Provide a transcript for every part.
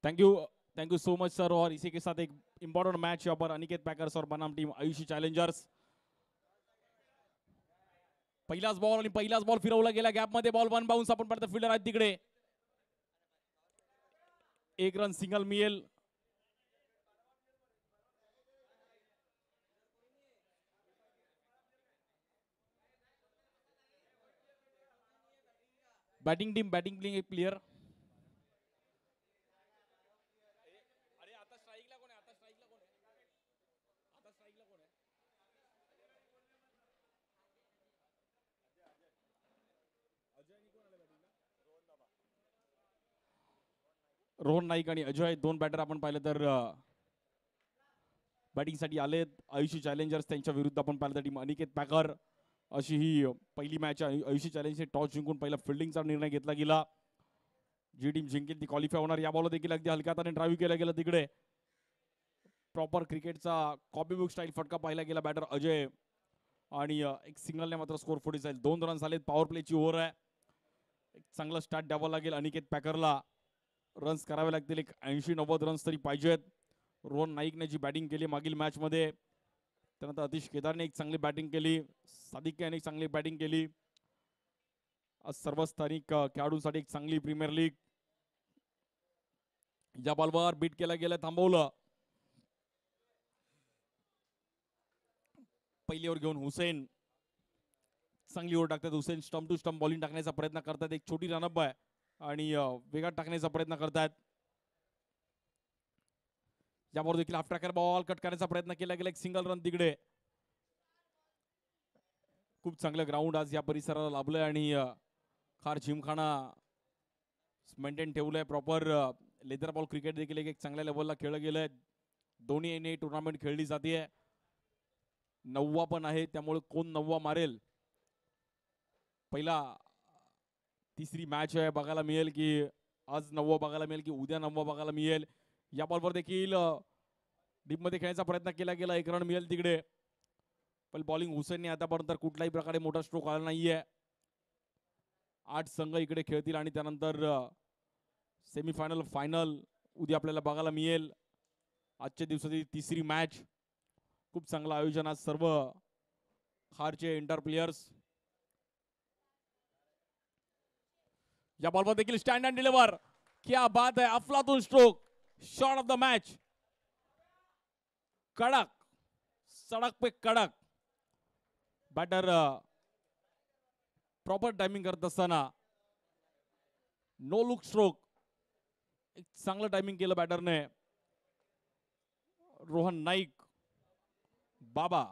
Thank you so much sir. और इसी के साथ एक इंपॉर्टेंट मैच यहाँ पर अनिकेत पैकर्स और बनाम टीम आयुषी चॅलेंजर्स। पहिलाच बॉल फिरवला गेला गॅप मध्ये, बॉल वन बाउन्स, आपण पडत फिल्डर आहेत तिकडे, एक रन सिंगल मिळेल। Batting player. रोहन नाईक आणि अजय दोन बॅटर आपण पाहिलं तर बॅटिंगसाठी आलेत। आयुषी चॅलेंजर्स त्यांच्या विरुद्ध आपण पाहिलं तर टीम अनिकेत पॅकर। अशी ही पहिली मॅच आहे। आयुषी चॅलेंजर्सने टॉस जिंकून पहिला फिल्डिंगचा निर्णय घेतला गेला। जी टीम जिंकेल ती क्वालिफाय होणार। या बॉलवर देखील अगदी हलक्या हाताने ड्राईव्ह केला गेला तिकडे। प्रॉपर क्रिकेटचा कॉपी बुक स्टाईल फटका पाहिला गेला बॅटर अजय, आणि एक सिंगलने मात्र स्कोर 40 जाईल। 2 रन झालेत। पॉवर प्लेची ओव्हर आहे। एक चांगला स्टार्ट द्यावा लागेल अनिकेत पॅकरला। रन्स करावे लागतील, एक 80-90 रन्स तरी पाहिजेत। रोहन नाईकने जी बॅटिंग केली मागील मॅच मध्ये, त्यानंतर अतिश केदारने एक चांगली बॅटिंग केली, सादिक याने एक चांगली बॅटिंग केली। आज सर्व स्थानिक खेळाडूंसाठी एक चांगली प्रीमियर लीग। या बॉलवर बीट केला गेला, थांबवलं। पहिली ओव्हर घेऊन हुसेन चांगली ओव्हर टाकतात। Hussain stump to stump bowling टाकण्याचा प्रयत्न करतात। एक छोटी रनअप आहे आणि वेगात टाकण्याचा प्रयत्न करतात। यावर देखील हाफ ट्रॅकर बॉल कट करण्याचा प्रयत्न केला गेला, एक सिंगल रन तिकडे। खूप चांगलं ग्राउंड आज या परिसराला लाभलंय आणि खार जिमखाना मेंटेन ठेवलंय प्रॉपर। लेदर बॉल क्रिकेट देखील एक चांगल्या लेवलला खेळलं गेलंय। दोन्ही टुर्नामेंट खेळली जाते। नववा पण आहे, त्यामुळे कोण नववा मारेल पहिला तिसरी मॅच आहे, बघायला मिळेल की आज नववा बघायला मिळेल की उद्या नववा बघायला मिळेल। या बॉलवर देखील डीप मध्ये खेळण्याचा प्रयत्न केला गेला, एक रन मिळेल तिकडे। पण बॉलिंग हुसेनने आतापर्यंत कुठल्याही प्रकारे मोठा स्ट्रोक आला नाहीये। 8 संघ इकडे खेळतील आणि त्यानंतर सेमीफायनल फायनल उद्या आपल्याला बघायला मिळेल। आजच्या दिवसाची तिसरी मॅच। खूप चांगलं आयोजन आज सर्व खारचे इंटर प्लेयर्स। या बॉलवर देखील स्टँड अँड डिलिव्हर, क्या बात है, अफलातून stroke, shot of the match, कड़क, सड़क पे कड़क। बॅटर प्रॉपर टायमिंग करत असताना नो लुक स्ट्रोक, एक चांगलं टायमिंग केलं बॅटरने। रोहन नाईक बाबा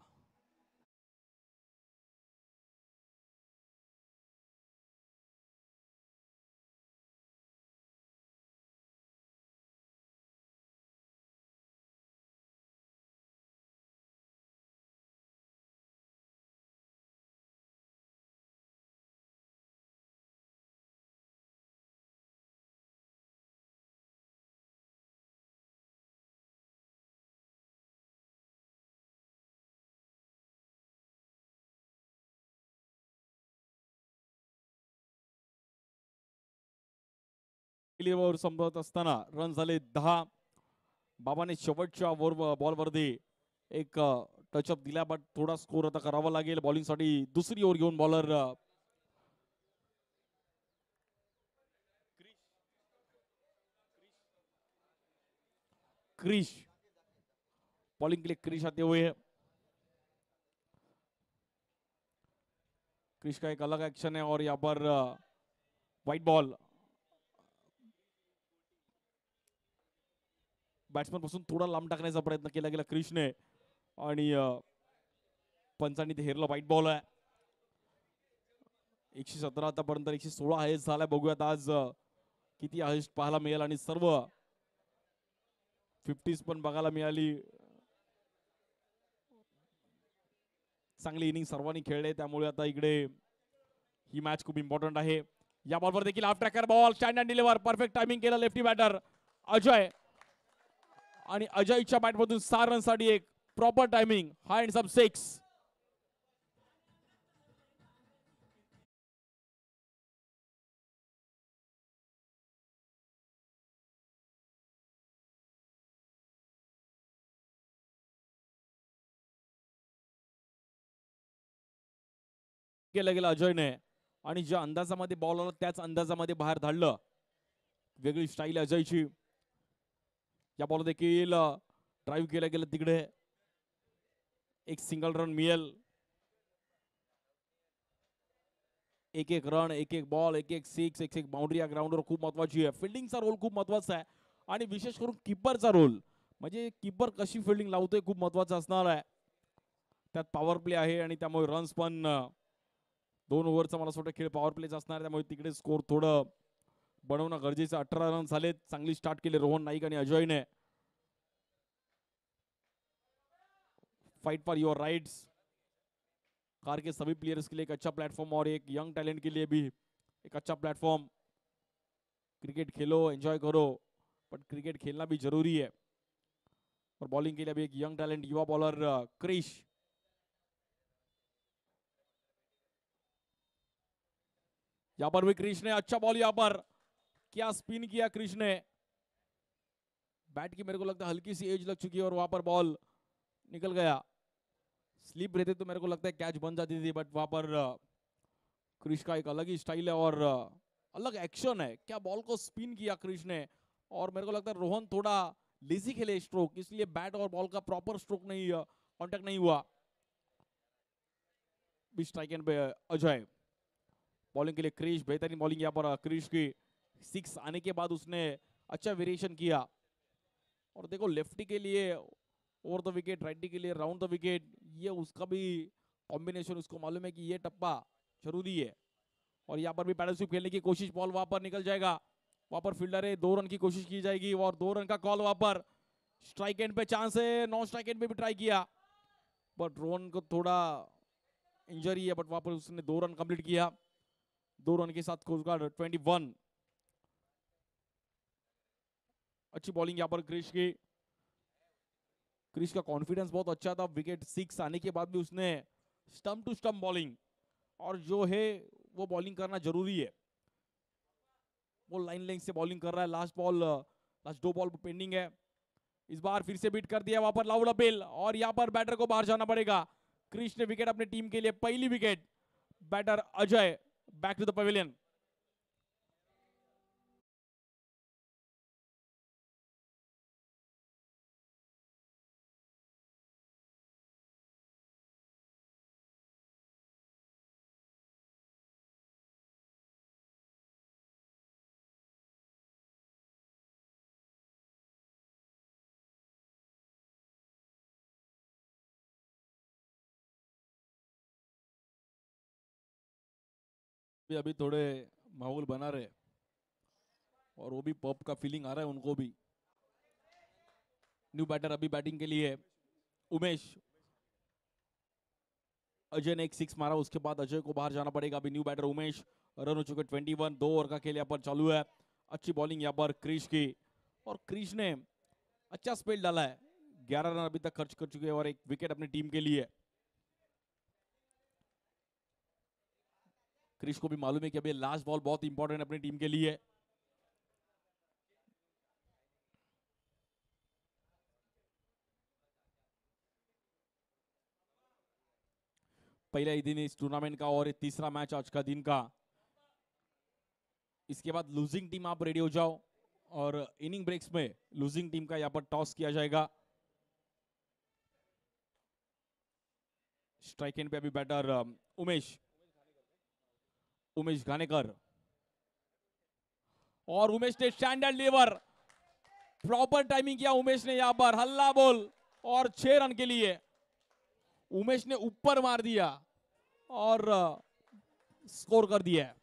वर संपत असताना रन झाले 10। बाबाने शेवटच्या बॉलवरती एक टचअप दिला, बट थोडा स्कोर आता करावा लागेल बॉलिंगसाठी। दुसरी ओव्हर घेऊन बॉलर क्रिश बॉलिंग के लिए क्रिश आते हुए है। क्रिश का एक अलग एक्शन है और यहाँ पर व्हाइट बॉल। बॅट्समन पासून थोडा लांब टाकण्याचा प्रयत्न केला गेला क्रिशने, आणि पंचांनी ते हेरलं। व्हाइट बॉल आहे। 117 आतापर्यंत 116 हायस्ट झालाय। बघूयात आज किती हायस्ट पाहायला मिळेल, आणि सर्व 50s पण बघायला मिळाली। चांगली इनिंग सर्वांनी खेळले, त्यामुळे आता इकडे ही मॅच खूप इम्पॉर्टंट आहे। या बॉलवर देखील half tracker ball, stand and deliver, perfect timing केलं लेफ्टी बॅटर अजय, आणि अजयच्या बॅटमधून 6 रनसाठी एक प्रॉपर टायमिंग, हँड्स अप 6। केलं गेलं अजयने आणि ज्या अंदाजामध्ये बॉल आला त्याच अंदाजामध्ये बाहेर धाडलं. वेगळी स्टाईल अजयची. या बॉल देखील ड्राईव्ह केलं गेलं तिकडे. एक सिंगल रन मिळेल. एक एक रन, एक एक बॉल, एक एक सिक्स, एक एक बाउंड्री या ग्राउंडवर खूप महत्वाची आहे. फिल्डिंगचा रोल खूप महत्वाचा आहे आणि विशेष करून किपरचा रोल, म्हणजे किपर कशी फिल्डिंग लावतोय खूप महत्वाचा असणार आहे. त्यात पॉवर प्ले आहे आणि त्यामुळे रन्स पण 2 ओव्हरचा मला वाटतं खेळ पॉवर प्लेचा असणार, त्यामुळे तिकडे स्कोर थोडं बनवणं गरजेचं. 18 रन झाले. चांगली स्टार्ट केली रोहन नाईक आणि अजयने. Fight for your rights. Car के सभी प्लेयर्स के लिए एक अच्छा प्लेटफॉर्म और एक यंग टैलेंट के लिए भी एक अच्छा प्लेटफॉर्म. क्रिकेट खेलो, एंजॉय करो, बट क्रिकेट खेलना भी जरूरी है. और बॉलिंग के लिए भी एक यंग टैलेंट युवा बॉलर क्रिश. यहां पर भी क्रिश ने अच्छा बॉल, यहां पर क्या स्पिन किया क्रिश ने. बैट की मेरे को लगता है हल्की सी एज लग चुकी है और वहां पर बॉल निकल गया. स्लिप रहते तो मेरे को लगता है कैच बन जाती थी, बट वहां पर क्रिश का एक अलग ही स्टाइल है और अलग एक्शन है. क्या बॉल को स्पिन किया क्रिश ने. और मेरे को लगता है रोहन थोड़ा लेजी खेले स्ट्रोक, इसलिए बैट और बॉल का प्रॉपर स्ट्रोक नहीं, कांटेक्ट नहीं हुआ. बी स्ट्राइक एंड पे अजय. बॉलिंग के लिए क्रिश. बेहतरीन बॉलिंग यहाँ पर क्रिश की. 6 आने के बाद उसने अच्छा वेरिएशन किया. और देखो लेफ्टी के लिए ओवर द विकेट, राइटी के लिए राउंड द विकेट, ये उसका भी कॉम्बिनेशन, उसको मालूम है कि ये टप्पा जरूरी है. और यहाँ पर भी पैडल स्वीप खेलने की कोशिश, बॉल वहां पर निकल जाएगा. वहां पर फील्डर है, 2 रन की कोशिश की जाएगी और 2 रन का कॉल. वहां पर स्ट्राइक एंड पे चांस है. नॉन स्ट्राइक एंड पे भी ट्राई किया, बट रोहन को थोड़ा इंजरी है, बट वहां पर उसने 2 रन कंप्लीट किया. 2 रन के साथ कोस्ट गार्ड 21. अच्छी बॉलिंग यहाँ पर क्रिश की. क्रिश का कॉन्फिडेंस बहुत अच्छा था. विकेट 6 आने के बाद भी उसने स्टंप टू स्टंप बॉलिंग, और जो है वो बॉलिंग करना जरूरी है. वो लाइन लेंथ से बॉलिंग कर रहा है. लास्ट 2 बॉल पेंडिंग है. इस बार फिर से बीट कर दिया. वहां पर लाउड अपील और यहां पर बैटर को बाहर जाना पड़ेगा. क्रिश ने विकेट अपनी टीम के लिए, पहली wicket. Batter Ajay back to the pavilion. अभी थोड़े माहौल बना रहे और वो भी पब का फीलिंग आ रहा है उनको भी. न्यू बैटर अभी बैटिंग के लिए उमेश. अजय ने एक 6 मारा, उसके बाद अजय को बाहर जाना पड़ेगा. अभी न्यू बैटर उमेश. रन हो चुके 21. 2 ओवर का खेल यहाँ पर चालू है. अच्छी बॉलिंग यहाँ पर क्रिश की, और क्रिश ने अच्छा स्पेल डाला है. 11 रन अभी तक खर्च कर चुके हैं और एक विकेट अपनी टीम के लिए. क्रिश को भी मालूम है कि अभी लास्ट बॉल बहुत इंपॉर्टेंट है अपनी टीम के लिए. पहला ही दिन इस टूर्नामेंट का और तीसरा मैच आज का दिन का. इसके बाद लूजिंग टीम आप रेडी हो जाओ और इनिंग ब्रेक्स में लूजिंग टीम का यहाँ पर टॉस किया जाएगा. स्ट्राइक एंड पे अभी बैटर उमेश. उमेश घानेकर. और उमेश ने स्टैंडर्ड लीवर, प्रॉपर टाइमिंग किया उमेश ने यहां पर. हल्ला बोल और 6 रन के लिए उमेश ने ऊपर मार दिया और स्कोर कर दिया.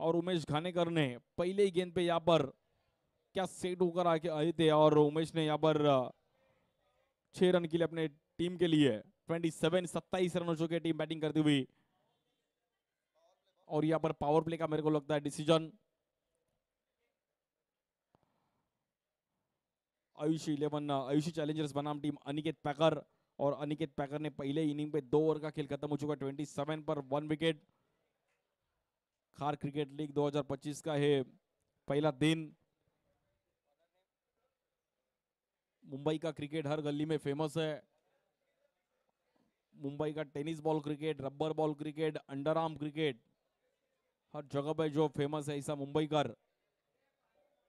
और उमेश घानेकर ने पहले ही गेंद पे यहां पर क्या सेट होकर आके आए थे, और उमेश ने यहां पर 6 रन के लिए अपने टीम के लिए 27 रन हो चुके टीम बैटिंग करती हुई. और यहां पर पावर प्ले का मेरे को लगता है डिसीजन. आयुषी 11 आयुषी चैलेंजर्स बनाम टीम अनिकेत पैकर और अनिकेत पैकर ने पहले इनिंग पे 2 ओवर का खेल खत्म हो चुका 27 पर 1 विकेट। खार क्रिकेट लीग 2025 का है पहला दिन। मुंबई का क्रिकेट हर गली में फेमस है। मुंबई का tennis ball cricket, rubber ball cricket, underarm cricket हर जगह पे जो फेमस है, ऐसा मुंबई का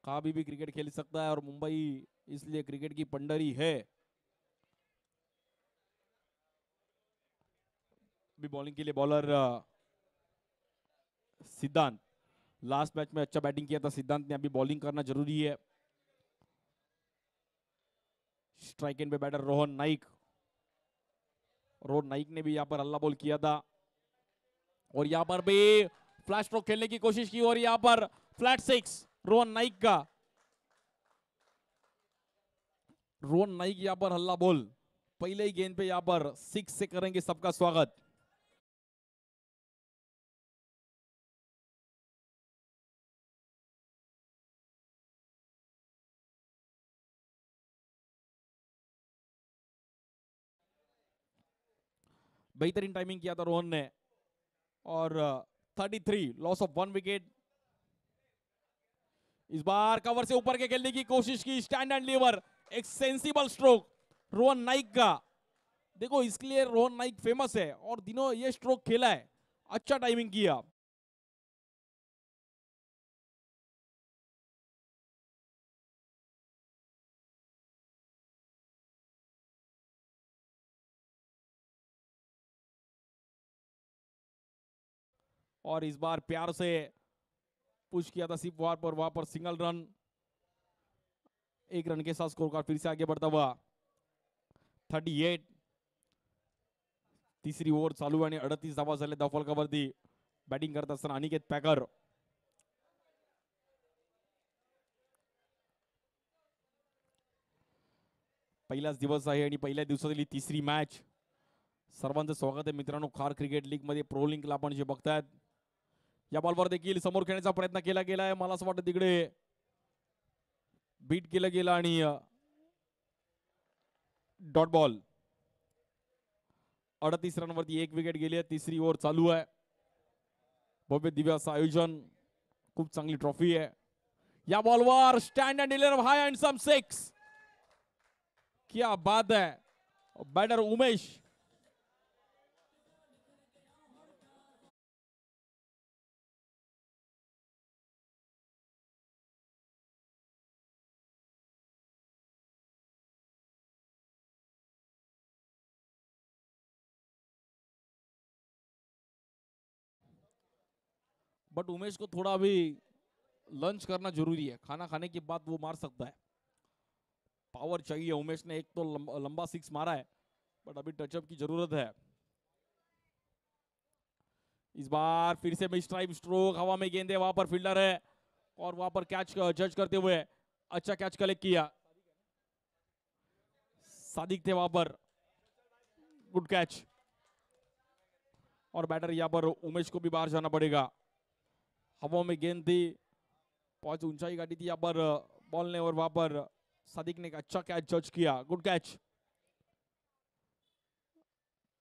कहाँ भी क्रिकेट खेल सकता है और मुंबई इसलिए क्रिकेट की पंडरी है। भी बॉलिंग के लिए बॉलर सिद्धांत, लास्ट मैच में अच्छा बैटिंग किया था सिद्धांत ने, अभी बॉलिंग करना जरूरी है। स्ट्राइक एंड पे बैटर रोहन नाइक, रोहन नाइक ने भी यहाँ पर हल्ला बॉल किया था और यहाँ पर भी फ्लैश स्ट्रोक खेलने की कोशिश की और यहाँ पर फ्लैट 6 रोहन नाइक का। रोहन नाइक यहाँ पर हल्ला बॉल पहले ही गेंद पे यहाँ पर 6 से करेंगे सबका स्वागत। बेहतरीन टाइमिंग किया था रोहन ने और 33 लॉस ऑफ 1 विकेट। इस बार कवर से ऊपर के खेलने की कोशिश की, स्टैंड एंड लीवर, एक सेंसिबल स्ट्रोक रोहन नाइक का। देखो इसके लिए रोहन नाइक फेमस है और दिनों ये स्ट्रोक खेला है, अच्छा टाइमिंग किया। और इस बार प्यार से पुश किया था सिर्फ वहां पर सिंगल रन, 1 रन के साथ स्कोर कार्ड फिर से आगे बढ़ता हुआ 38। तिसरी ओव्हर चालू आणि 38 धावा झाले धावफलकावरती। बॅटिंग करत असताना अनिकेत पॅकर, पहिलाच दिवस आहे आणि पहिल्या दिवसातली तिसरी मॅच। सर्वांचं स्वागत आहे मित्रांनो खार क्रिकेट लीग मध्ये। प्रो लिंकला आपण जे बघतायत, या बॉलवर देखील समोर खेळण्याचा प्रयत्न केला गेलाय, मला असं वाटतं तिकडे बीट केलं गेलं आणि डॉट बॉल। 38 रनवरती 1 विकेट गेली आहे, तिसरी ओव्हर चालू आहे। भव्य दिव्य असं आयोजन, खूप चांगली ट्रॉफी आहे। या बॉलवर stand and deliver high and some 6, क्या बात है। बैटर उमेश, बट उमेश को थोड़ा अभी लंच करना जरूरी है, खाना खाने के बाद वो मार सकता है। पावर चाहिए उमेश ने, एक तो लंबा 6 मारा है बट अभी टचअप की जरूरत है। इस बार फिर से मिस टाइम स्ट्रोक, हवा में गेंदे, वहां पर फील्डर है और वहां पर कैच जज करते हुए अच्छा कैच कलेक्ट किया, सादिक थे वहां पर, गुड कैच। और बैटर यहां पर उमेश को भी बाहर जाना पड़ेगा। हवा में गेंद थी, बहुत ऊंचाई गाड़ी थी यहाँ पर बॉल ने और वहां पर सादिक ने एक अच्छा कैच जज किया, गुड कैच।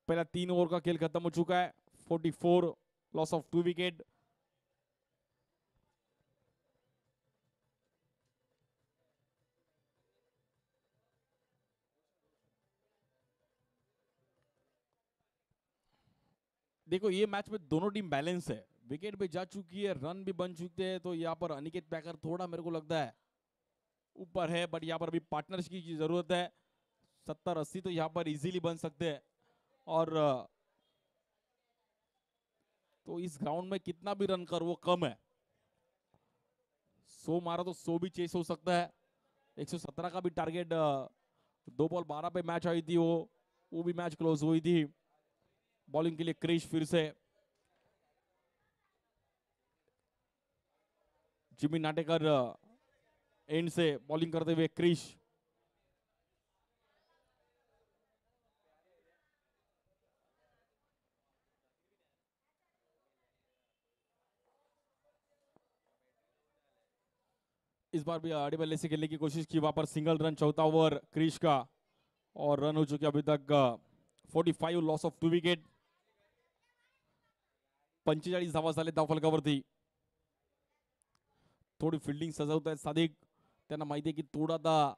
पहला 3 ओवर का खेल खत्म हो चुका है, 44 लॉस ऑफ 2 विकेट। देखो ये मैच में दोनों टीम बैलेंस है, विकेट पे जा चुकी है, रन भी बन चुके हैं, तो यहाँ पर अनिकेत पैकर थोड़ा मेरे को लगता है ऊपर है, बट यहाँ पर भी पार्टनरशिप की जरूरत है। 70-80 तो यहाँ पर इजीली बन सकते हैं और तो इस ग्राउंड में कितना भी रन कर वो कम है। 100 मारा तो 100 भी चेस हो सकता है। 117 का भी टारगेट 2 बॉल 12 पे मैच आई थी, वो भी मैच क्लोज हुई थी। बॉलिंग के लिए क्रिश, फिर से जिमी नाटेकर एंड से बॉलिंग करते हुए क्रिश। इस बार भी आड़े बल्ले से खेलने की कोशिश की, वहां पर सिंगल रन, चौथा ओवर क्रिश का। और रन हो चुके अभी तक 45, लॉस ऑफ 2 विकेट. 45 धावा झाले धावफलकावरती. थोडी फिल्डिंग सजवत आहेत सादिक. त्यांना माहिती आहे की थोडा आता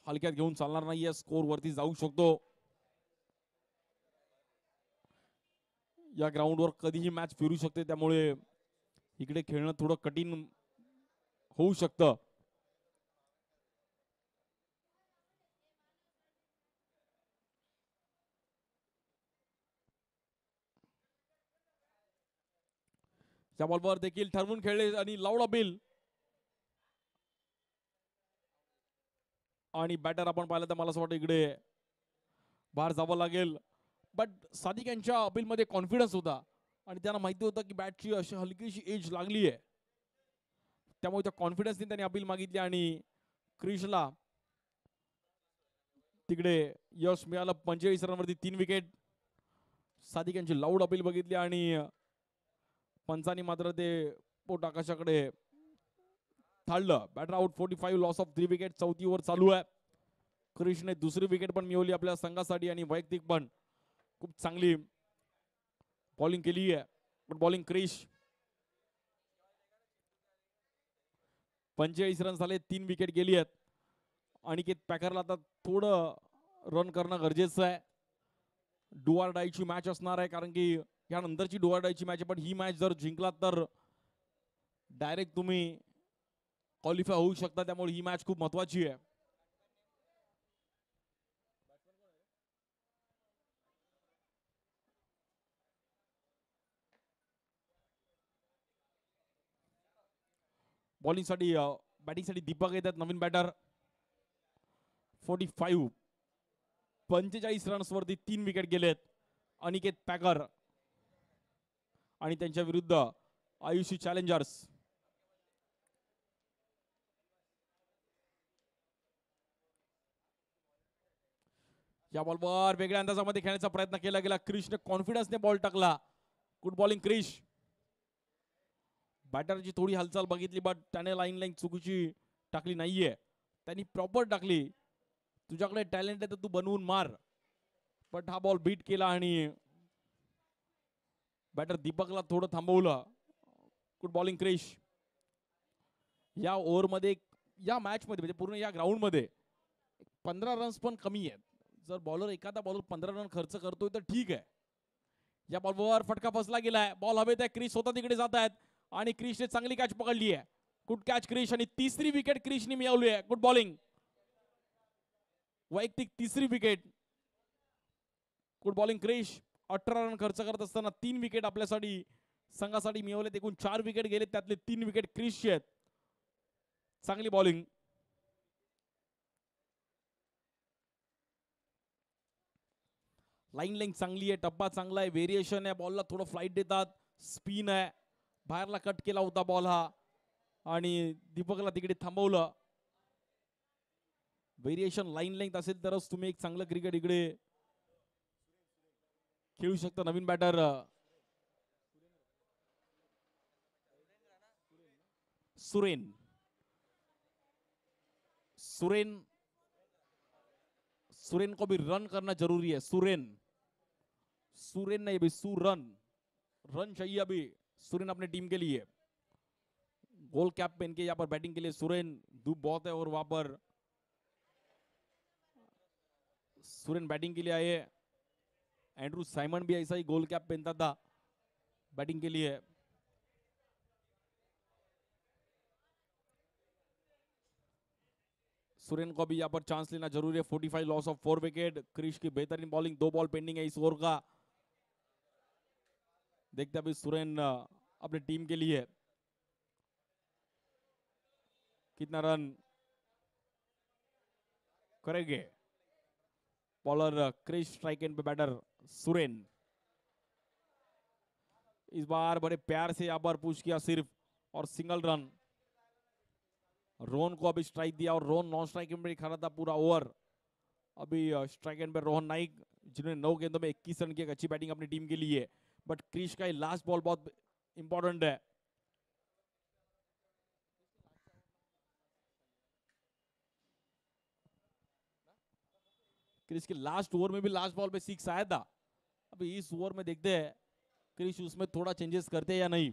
हलक्यात घेऊन चालणार नाहीये, स्कोर वरती जाऊ शकतो. या ग्राउंडवर कधीही मॅच फिरू शकते, त्यामुळे इकडे खेळणं थोडं कठीण होऊ शकतं. या बॉलवर देखील ठरवून खेळले आणि लावला बिल. आणि बॅटर आपण पाहिलं तर मला असं वाटतं इकडे बाहेर जावं लागेल. बट सादिक यांच्या अपील मध्ये कॉन्फिडन्स होता आणि त्यांना माहिती होतं की बॅटची अशी हलकीशी एज लागली आहे, त्यामुळे त्या कॉन्फिडन्सने त्यांनी अपील मागितली आणि क्रिशला तिकडे यश मिळालं. 45 रनवरती 3 विकेट. सादिक यांची लाऊड अपील बघितली आणि पंचांनी मात्र ते पोट आकाशाकडे थाळलं. Batter out. 45, loss of 3 wicket. 4थी ओव्हर चालू आहे. क्रिशने दुसरी विकेट पण मिळवली आपल्या संघासाठी आणि वैयक्तिक पण खूप चांगली बॉलिंग केली आहे. Good bowling Krish. 45 रन झाले, 3 विकेट गेली आहेत. अनिकेत पॅकरला आता थोडं रन करणं गरजेचं आहे. डू ऑर डायची मॅच असणार आहे, कारण की यानंतरची डू ऑर डायची मॅच आहे. पण ही मॅच जर जिंकलात तर डायरेक्ट तुम्ही क्वालिफाय होऊ शकता, त्यामुळे ही मॅच खूप महत्वाची आहे. बॉलिंगसाठी बॅटिंगसाठी दीपक येतात, नवीन बॅटर. 45, 45 रन्स वरती 3 विकेट गेलेत. अनिकेत पॅकर आणि त्यांच्या विरुद्ध आयुषी चॅलेंजर्स. या बॉलवर वेगळ्या अंदाजामध्ये खेळण्याचा प्रयत्न केला गेला. क्रिशने कॉन्फिडन्सने बॉल टाकला. Good bowling Krish. बॅटरची थोडी हालचाल बघितली, बट त्याने लाईन चुकीची टाकली नाहीये. त्यांनी प्रॉपर टाकली. तुझ्याकडे टॅलेंट आहे तर तू बनवून मार. बट हा बॉल बीट केला आणि बॅटर दीपकला थोडं थांबवलं. Good bowling Krish. या ओव्हरमध्ये, या मॅच मध्ये, म्हणजे पूर्ण या ग्राउंड मध्ये 15 रन्स पण कमी आहेत. जर बॉलर एखादा बॉलर 15 रन खर्च करतोय तर ठीक आहे. या बॉलवर फटका फसला गेलाय. बॉल हवेत आहे. क्रिश स्वतः तिकडे जात आहेत आणि क्रिशने चांगली कॅच पकडली आहे. Good catch Krish. आणि तिसरी विकेट क्रिशने मिळवली आहे. Good bowling. वैयक्तिक तिसरी wicket. Good bowling Krish. 18 run खर्च करत असताना 3 विकेट आपल्यासाठी संघासाठी मिळवले. एकूण 4 विकेट गेले, त्यातले 3 विकेट क्रिशचे आहेत. चांगली बॉलिंग. लाईन लेंथ चांगली आहे, टप्पा चांगला आहे, व्हेरिएशन आहे. बॉलला थोडं फ्लाईट देतात. स्पिन आहे. बाहेरला कट केला होता बॉल हा आणि दीपकला तिकडे थांबवलं. व्हेरिएशन, लाईन लेंथ असेल तरच तुम्ही एक चांगलं क्रिकेट इकडे खेळू शकता. नवीन बॅटर सुरेन. सुरेन सुरेन को भी रन करना जरूरी है. सुरेन, सुरेन नहीं अभी सुरन. रन चाहिए अभी सुरेन अपने टीम के लिए. गोल कैप पहन के यहाँ पर बैटिंग के लिए सुरेन. धूप बहुत है और वहां पर सुरेन बैटिंग के लिए आए. एंड्रू साइमन भी ऐसा ही गोल कैप पहनता था बैटिंग के लिए. सुरेन को भी यहाँ पर चांस लेना जरूरी है. 45, लॉस ऑफ 4 विकेट. क्रिश की बेहतरीन बॉलिंग. 2 बॉल पेंडिंग है इस ओवर का. देखते अभी सुरेन अपनी टीम के लिए कितना रन करेंगे. बॉलर क्रिश, स्ट्राइक एंड पे बैटर सुरेन. इस बार बड़े प्यार से यहाँ पर पुश किया सिर्फ और सिंगल रन. रोहन को अभी स्ट्राइक दिया और रोहन नॉन स्ट्राइक में खड़ा था पूरा ओवर. अभी स्ट्राइक एंड पे रोहन नाइक, जिन्होंने 9 गेंदों में 21 रन की एक अच्छी बैटिंग अपनी टीम के लिए. बट क्रिश का लास्ट बॉल बहुत इंपॉर्टेंट है. क्रिश के लास्ट ओवर में भी लास्ट बॉल पे 6 आया था। अभी इस ओवर में देखते हैं क्रिश उसमें थोड़ा चेंजेस करते हैं या नहीं।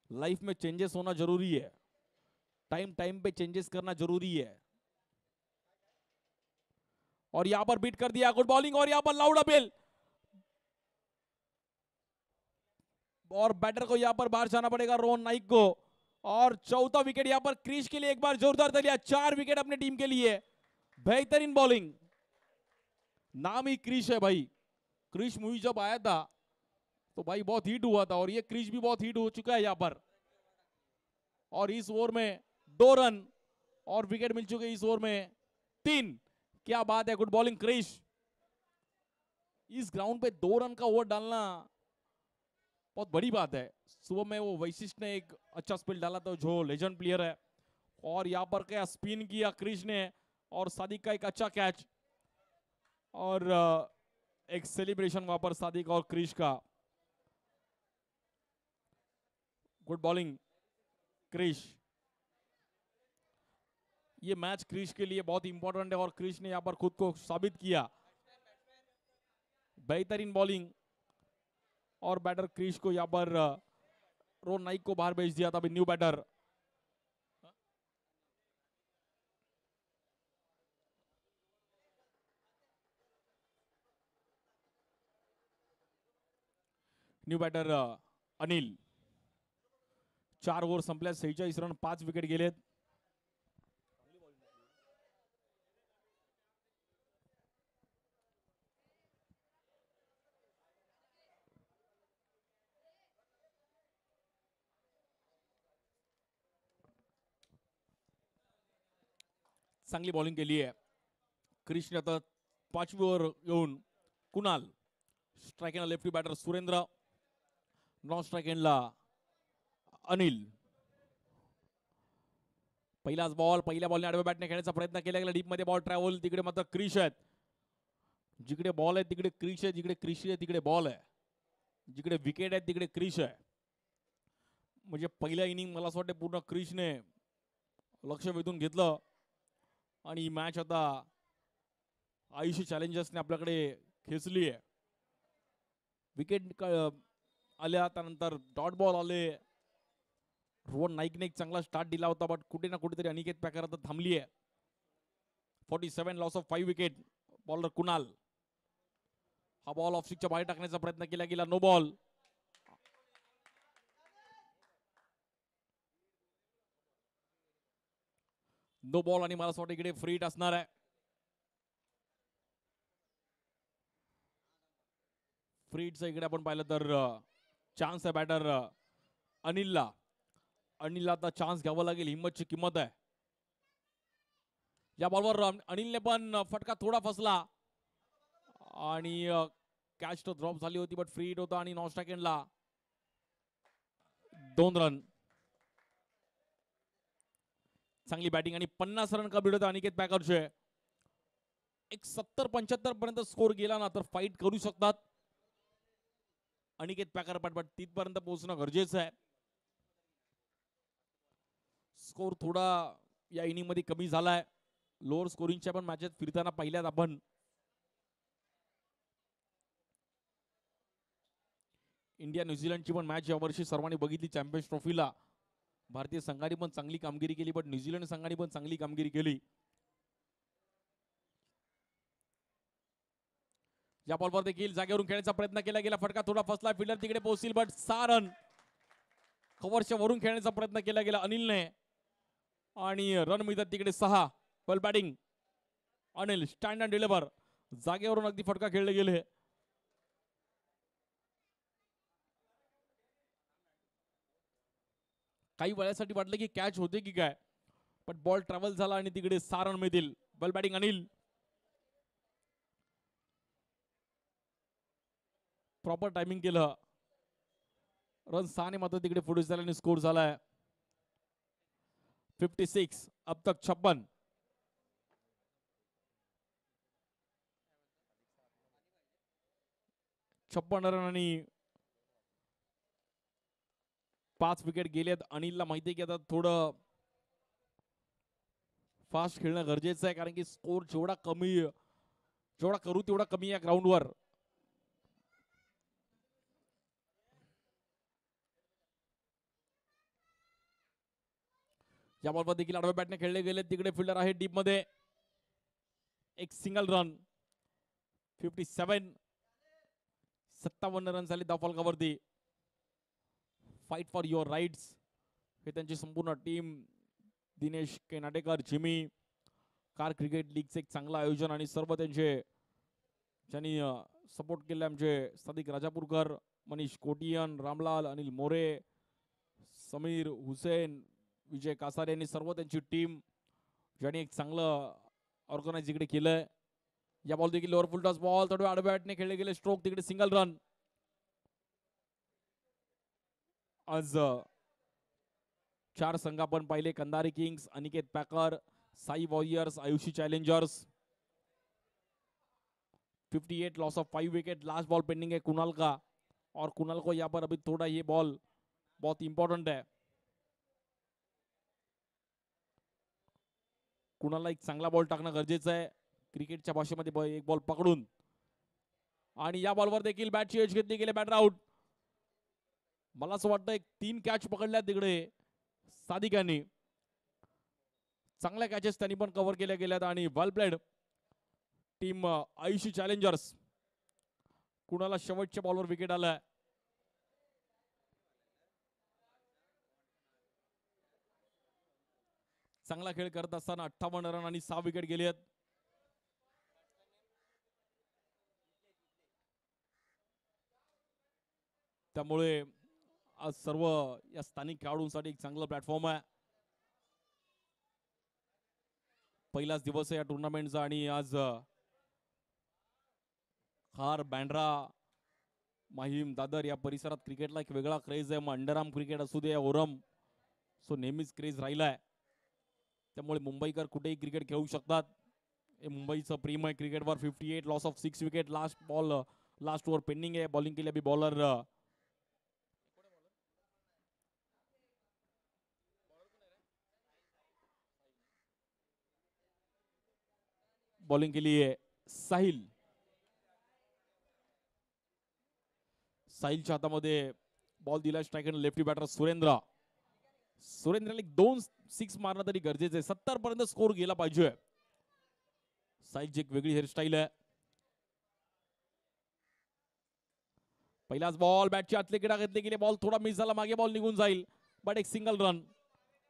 लाइफ में चेंजेस होना जरूरी है, टाइम टाइम पे चेंजेस करना जरूरी है। और यहां पर बीट कर दिया, गुड बॉलिंग, और यहां पर लाउड अपील, और बैटर को यहां पर बाहर जाना पड़ेगा रोहन नाइक को। और चौथा विकेट यहां पर क्रिश के लिए एक बार जोरदार तालियां, 4 विकेट अपने टीम के लिए। बेहतरीन बॉलिंग, नाम ही क्रिश है भाई। क्रिश मूवी जब आया था तो भाई बहुत हिट हुआ था, और ये क्रिश भी बहुत हिट हो चुका है यहां पर। और इस ओवर में 2 रन और विकेट मिल चुके इस ओवर में 3। क्या बात है, गुड बॉलिंग क्रिश। इस ग्राउंड पे 2 रन का ओवर डालना बहुत बड़ी बात है। सुबह में वो वैशिष्ट ने एक अच्छा स्पिल डाला था, जो लेजेंड प्लेयर है। और यहां पर क्या स्पिन किया क्रिश ने, और सादिक का एक अच्छा कैच, और एक सेलिब्रेशन वहां पर सादिक और क्रिश का। Good bowling Krish. ये मैच क्रिश के लिए बहुत इंपॉर्टेंट है, और क्रिश ने यहां पर खुद को साबित किया। बेहतरीन बॉलिंग, और बैटर क्रिश को यहां पर रोहन नाइक को बाहर भेज दिया था। अभी न्यू बैटर, अनिल। 4 ओव्हर संपल्या, 46 रन, 5 विकेट गेलेत. चांगली बॉलिंग केली आहे क्रिशने. आता 5वी ओव्हर येऊन Kunal. Strike end lefty batter Surendra. Non strike एंडला अनिल. पहिलाच बॉल, पहिल्या बॉलने आडव्या बॅटने खेळण्याचा प्रयत्न केला गेला. डीप मध्ये बॉल ट्रॅव्हल. तिकडे मात्र क्रिश आहेत. जिकडे बॉल आहे तिकडे क्रिश आहे, जिकडे क्रिश आहे तिकडे बॉल आहे, जिकडे विकेट आहे तिकडे क्रिश आहे. म्हणजे पहिल्या इनिंग मला असं वाटतं पूर्ण क्रिशने लक्ष वेधून घेतलं, आणि ही मॅच आता आयुष्य चॅलेंजर्सने आपल्याकडे खेचली आहे. विकेट आल्या, त्यानंतर डॉट बॉल आले. रोहन नाईकने एक चांगला स्टार्ट दिला होता, बट कुठे ना कुठेतरी अनिकेत पॅकर आता थांबली आहे. 47 loss of 5 wicket. Bowler Kunal. हा बॉल ऑफ स्टिकच्या बाहेर टाकण्याचा प्रयत्न केला गेला. No ball. नो बॉल, आणि मला असं वाटतं इकडे फ्री हिट असणार आहे. फ्री हिटचं इकडे आपण पाहिलं तर चान्स आहे बॅटर अनिलला. अनिलला आता चान्स घ्यावा लागेल, हिम्मतची किंमत आहे. या बॉलवर अनिलने पण फटका थोडा फसला, आणि कॅच तो ड्रॉप झाली होती, बट फ्री हिट होता. आणि नॉन स्ट्राइक एंडला 2 रन. चांगली बॅटिंग, आणि 50 रन का भिडत अनिकेत पॅकरचे. एक 70-75 पर्यंत स्कोर गेला ना तर फाईट करू शकतात अनिकेत पॅकर, बट तिथपर्यंत पोहोचणं गरजेचं आहे. स्कोर थोडा या इनिंग मध्ये कमी झालाय. लोअर स्कोरिंगच्या पण मॅचेस फिरताना पाहिल्यात आपण. इंडिया न्यूझीलंडची पण मॅच यावर्षी सर्वांनी बघितली चॅम्पियन्स ट्रॉफीला. भारतीय संघाने पण चांगली कामगिरी केली, बट न्यूझीलंड संघाने पण चांगली कामगिरी केली. या बॉलवर देखील जागेवरून खेळण्याचा प्रयत्न केला गेला. फटका थोडा फसला, फिल्डर तिकडे पोहोचतील, बट 6 रन. कव्हरच्या वरून खेळण्याचा प्रयत्न केला गेला अनिलने, आणि रन मिळतात तिकडे 6. Well batting Anil. Stand and deliver. जागेवरून अगदी फटका खेळले गेले. काही वेळासाठी वाटलं की कॅच होते की काय, पण बॉल ट्रॅव्हल झाला, आणि तिकडे 6 रन मिळतील. वेल बॅटिंग अनिल. प्रॉपर टायमिंग केलं. रन 6 ने मात्र तिकडे पुढे झाला, आणि स्कोर झालाय 56. अब तक 56. 56 रन आणि 5 विकेट गेलेत. अनिलला माहिती आहे की आता थोडं फास्ट खेळणं गरजेचं आहे, कारण की स्कोर जेवढा कमी जेवढा करू तेवढा कमी या ग्राउंडवर. या बॉलवर देखील आडव्या बॅटने खेळले गेले. तिकडे फिल्डर आहे डीप मध्ये. एक सिंगल रन. 57 रन झाले धावफलकावरती. फाईट फॉर युअर राईट्स हे त्यांची संपूर्ण team. Dinesh Kenatekar, Jimmy, car cricket लीगचे एक चांगलं आयोजन आणि सर्व त्यांचे ज्यांनी सपोर्ट केले आमचे सादिक राजापूरकर, मनीष कोटियन, रामलाल, अनिल मोरे, समीर हुसेन, विजय कासारे यांनी सर्व त्यांची टीम ज्यांनी एक चांगलं ऑर्गनाइज इकडे केलंय. या बॉल देखील लोअर फुल टॉस बॉल थोडे आडव्या बॅटने खेळले गेले. स्ट्रोक तिकडे सिंगल रन. आज 4 संघ आपण पाहिले. Kandhari Kings, Aniket Packer, Sai warriors, Ayushi challengers. 58 loss of 5 wicket. Last ball pending है कुणाल का, और कुणाल को यहाँ पर अभी थोड़ा ये बॉल बहुत इंपॉर्टेंट है. कुणाला एक चांगला बॉल टाकणं गरजेचं आहे क्रिकेटच्या भाषेमध्ये. एक बॉल पकडून आणि या बॉलवर देखील बॅटची एज घेतली गेली. Batter out. मला असं वाटतं एक 3 कॅच पकडल्या तिकडे सादिक यांनी. चांगल्या कॅचेस त्यांनी पण कव्हर केल्या गेल्यात आणि वेल प्लेड टीम आयुषी चॅलेंजर्स. कुणाला शेवटच्या बॉलवर विकेट आलाय. चांगला खेळ करत असताना 58 रन आणि 6 विकेट गेले आहेत. त्यामुळे आज सर्व या स्थानिक खेळाडूंसाठी एक चांगलं प्लॅटफॉर्म आहे. पहिलाच दिवस आहे या टुर्नामेंटचा आणि आज खार, बँड्रा, माहीम, दादर या परिसरात क्रिकेटला एक वेगळा क्रेज आहे. मग अंडरआर्म क्रिकेट असू दे, ओरम, सो नेहमीच क्रेज राहिलाय. त्यामुळे मुंबईकर कुठेही क्रिकेट खेळू शकतात. हे मुंबईचं प्रेम आहे क्रिकेटवर. 58 loss of 6 wicket. Last over pending आहे. बॉलिंग केली अभी बॉलर बॉलिंग केली आहे साहिल. साहिलच्या हातामध्ये बॉल दिला. स्ट्रायकर लेफ्टी बॅटर सुरेंद्रला 2 6 मारणं तरी गरजेचं आहे. 70 पर्यंत स्कोर गेला पाहिजे. साहिलची एक वेगळी हेअरस्टाईल आहे. पहिलाच बॉल बॅटची आतले किडा घेतले गेले. बॉल थोडा मिस झाला. मागे बॉल निघून जाईल, बट एक सिंगल रन.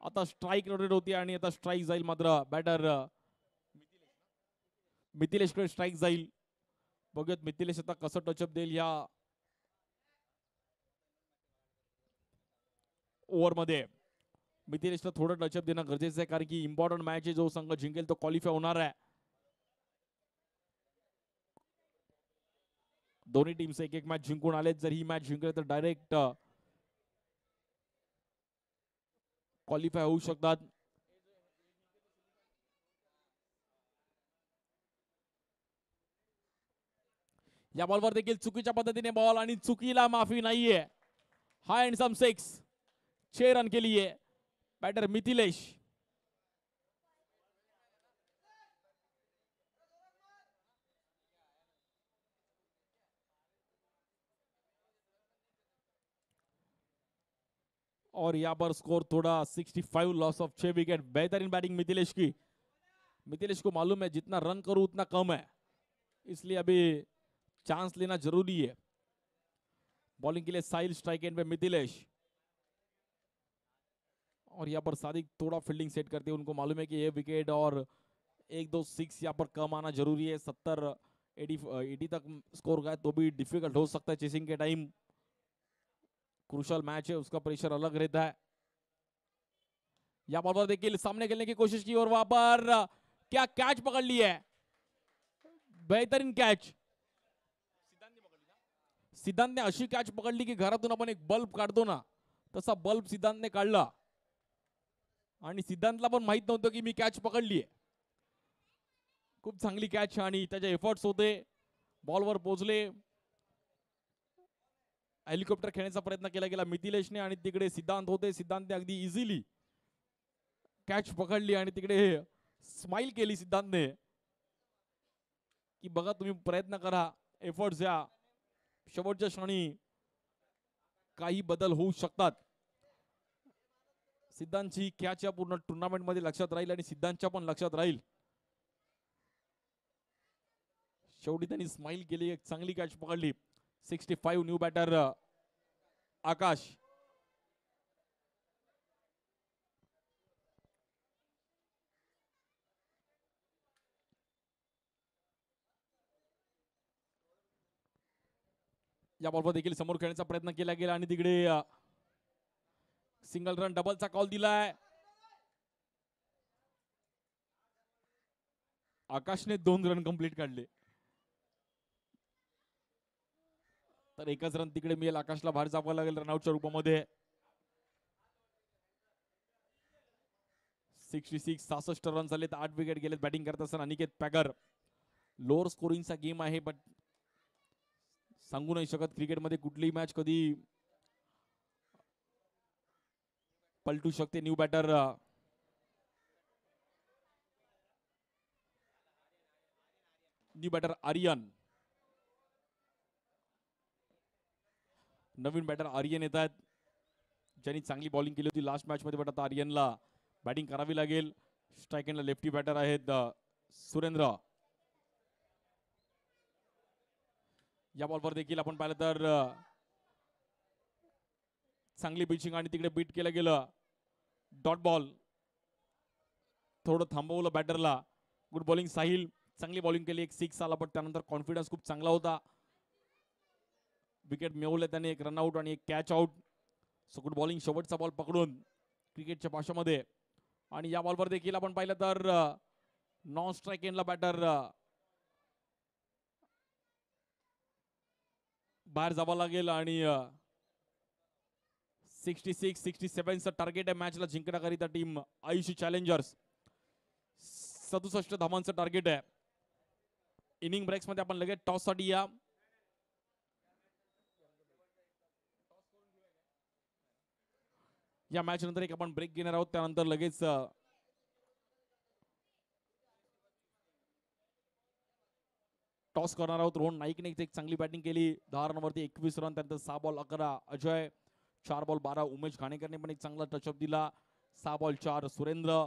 आता स्ट्राईक रोटेट होती आणि आता स्ट्राईक जाईल. मात्र बॅटर मिथिलेशकडे स्ट्राईक जाईल. बघूयात मिथिलेश आता कसं टचअप देईल या ओव्हर मध्ये. मिथिलेशला थोडं टचअप देणं गरजेचं आहे कारण की इम्पॉर्टंट मॅच आहे. जो संघ जिंकेल तो क्वालिफाय होणार आहे. दोन्ही टीम्स एक मॅच जिंकून आलेत. जर ही मॅच जिंकले तर डायरेक्ट क्वालिफाय होऊ शकतात. या बॉलवर देखील चुकीच्या पद्धतीने बॉल आणि चुकीला माफी नाहीये. हाय अँड सम 6. 6 रन केली आहे बॅटर मिथिलेश. और यहाँ पर स्कोर थोड़ा 65 लॉस ऑफ 6 विकेट. बेहतरीन बैटिंग मिथिलेश की. मिथिलेश को मालूम है जितना रन करूं उतना कम है, इसलिए अभी चांस लेना जरूरी है. बॉलिंग के लिए साहिल, स्ट्राइक एंड पे मिथिलेश. और यहाँ पर सादिक थोड़ा फील्डिंग सेट करते हैं. उनको मालूम है कि ये विकेट और 1-2 6 यहाँ पर कम आना जरूरी है. 70-80 तक स्कोर गया तो भी डिफिकल्ट हो सकता है चेसिंग के टाइम. क्रूशल मैच है, उसका प्रेशर अलग रहता है. या बॉल पर देखिए सामने खेलने की कोशिश की और वहां पर क्या कैच पकड़ ली है. बेहतरीन कैच. सिद्धांतने अशी कॅच पकडली की घरातून आपण एक बल्ब काढतो ना, तसा बल्ब सिद्धांतने काढला. आणि सिद्धांतला पण माहित नव्हतं की मी कॅच पकडली आहे. खूप चांगली कॅच आणि त्याचे एफर्ट्स होते. बॉलवर पोहोचले. हेलिकॉप्टर खेळण्याचा प्रयत्न केला गेला मिथिलेशने आणि तिकडे सिद्धांत होते. सिद्धांतने अगदी इझिली कॅच पकडली आणि तिकडे स्माइल केली सिद्धांतने. की बघा तुम्ही प्रयत्न करा, एफर्ट्स द्या, शेवटच्या क्षणी काही बदल होऊ शकतात. सिद्धांतची कॅच या पूर्ण टुर्नामेंट मध्ये लक्षात राहील आणि सिद्धांतच्या पण लक्षात राहील. शेवटी त्यांनी स्माइल केली, एक चांगली कॅच पकडली. 65 न्यू बॅटर आकाश. या बॉलवर देखील समोर खेळण्याचा प्रयत्न केला गेला आणि तिकडे सिंगल रन डबलचा कॉल दिलाय. आकाशने 2 रन कंप्लीट काढले, तर एकच रन तिकडे मिळेल आकाशला, बाहेर जावं लागेल रनआउटच्या रूपामध्ये. 66 रन झालेत, 8 विकेट गेलेत. बॅटिंग करत असताना अनिकेत पॅगर. लोअर स्कोरिंगचा गेम आहे, बट सांगू नाही शकत क्रिकेटमध्ये कुठलीही मॅच कधी पलटू शकते. New batter Aryan. नवीन बॅटर आर्यन येत आहेत, ज्यांनी चांगली बॉलिंग केली होती लास्ट मॅच मध्ये, बट आता आर्यनला बॅटिंग करावी लागेल. स्ट्राईक एंडला लेफ्टी बॅटर आहेत सुरेंद्र. या बॉलवर देखील आपण पाहिलं तर चांगली पिचिंग आणि तिकडे बीट केलं गेलं. डॉट बॉल, थोडं थांबवलं बॅटरला. गुड बॉलिंग साहिल, चांगली बॉलिंग केली, एक 6 आला, पण त्यानंतर कॉन्फिडन्स खूप चांगला होता. विकेट मिळवले त्याने, एक रनआउट आणि एक catch out. So good bowling, शेवटचा बॉल पकडून क्रिकेटच्या भाषेमध्ये. आणि या बॉलवर देखील आपण पाहिलं तर नॉन स्ट्राईक एंडला बॅटर बाहेर जावं लागेल आणि 66-67चं टार्गेट आहे मॅचला जिंकण्याकरिता टीम आयुषी चॅलेंजर्स. 67 धावांचं टार्गेट आहे. इनिंग ब्रेक्स मध्ये आपण लगेच टॉस साठी या. या मॅच नंतर एक आपण ब्रेक घेणार आहोत, त्यानंतर लगेच टॉस करणार आहोत. रोहन नाईकने एक चांगली बॅटिंग केली, 10 रनवरती 21 रन. त्यानंतर 6 बॉल 11 अजय, 4 बॉल 12 उमेश घाणेकरने पण एक चांगला टचअप दिला. 6 ball 4 Surendra,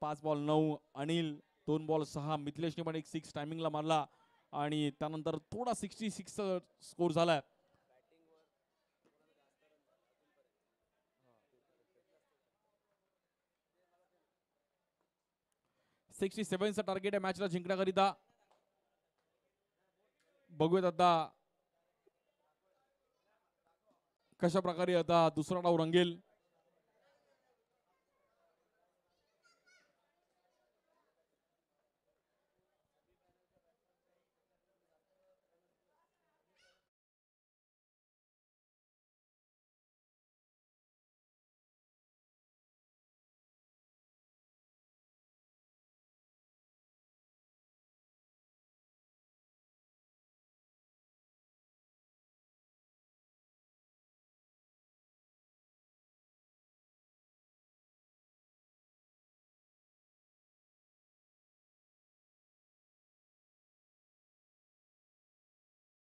5 ball 9 Anil, 2 ball 6 मिथिलेशने पण एक 6 टायमिंगला मारला. आणि त्यानंतर थोडा 66 स्कोर झालाय. 67चं टार्गेट आहे मॅचला जिंकण्याकरिता. बघूयात आता कशा प्रकारे आता दुसरा डाव रंगेल.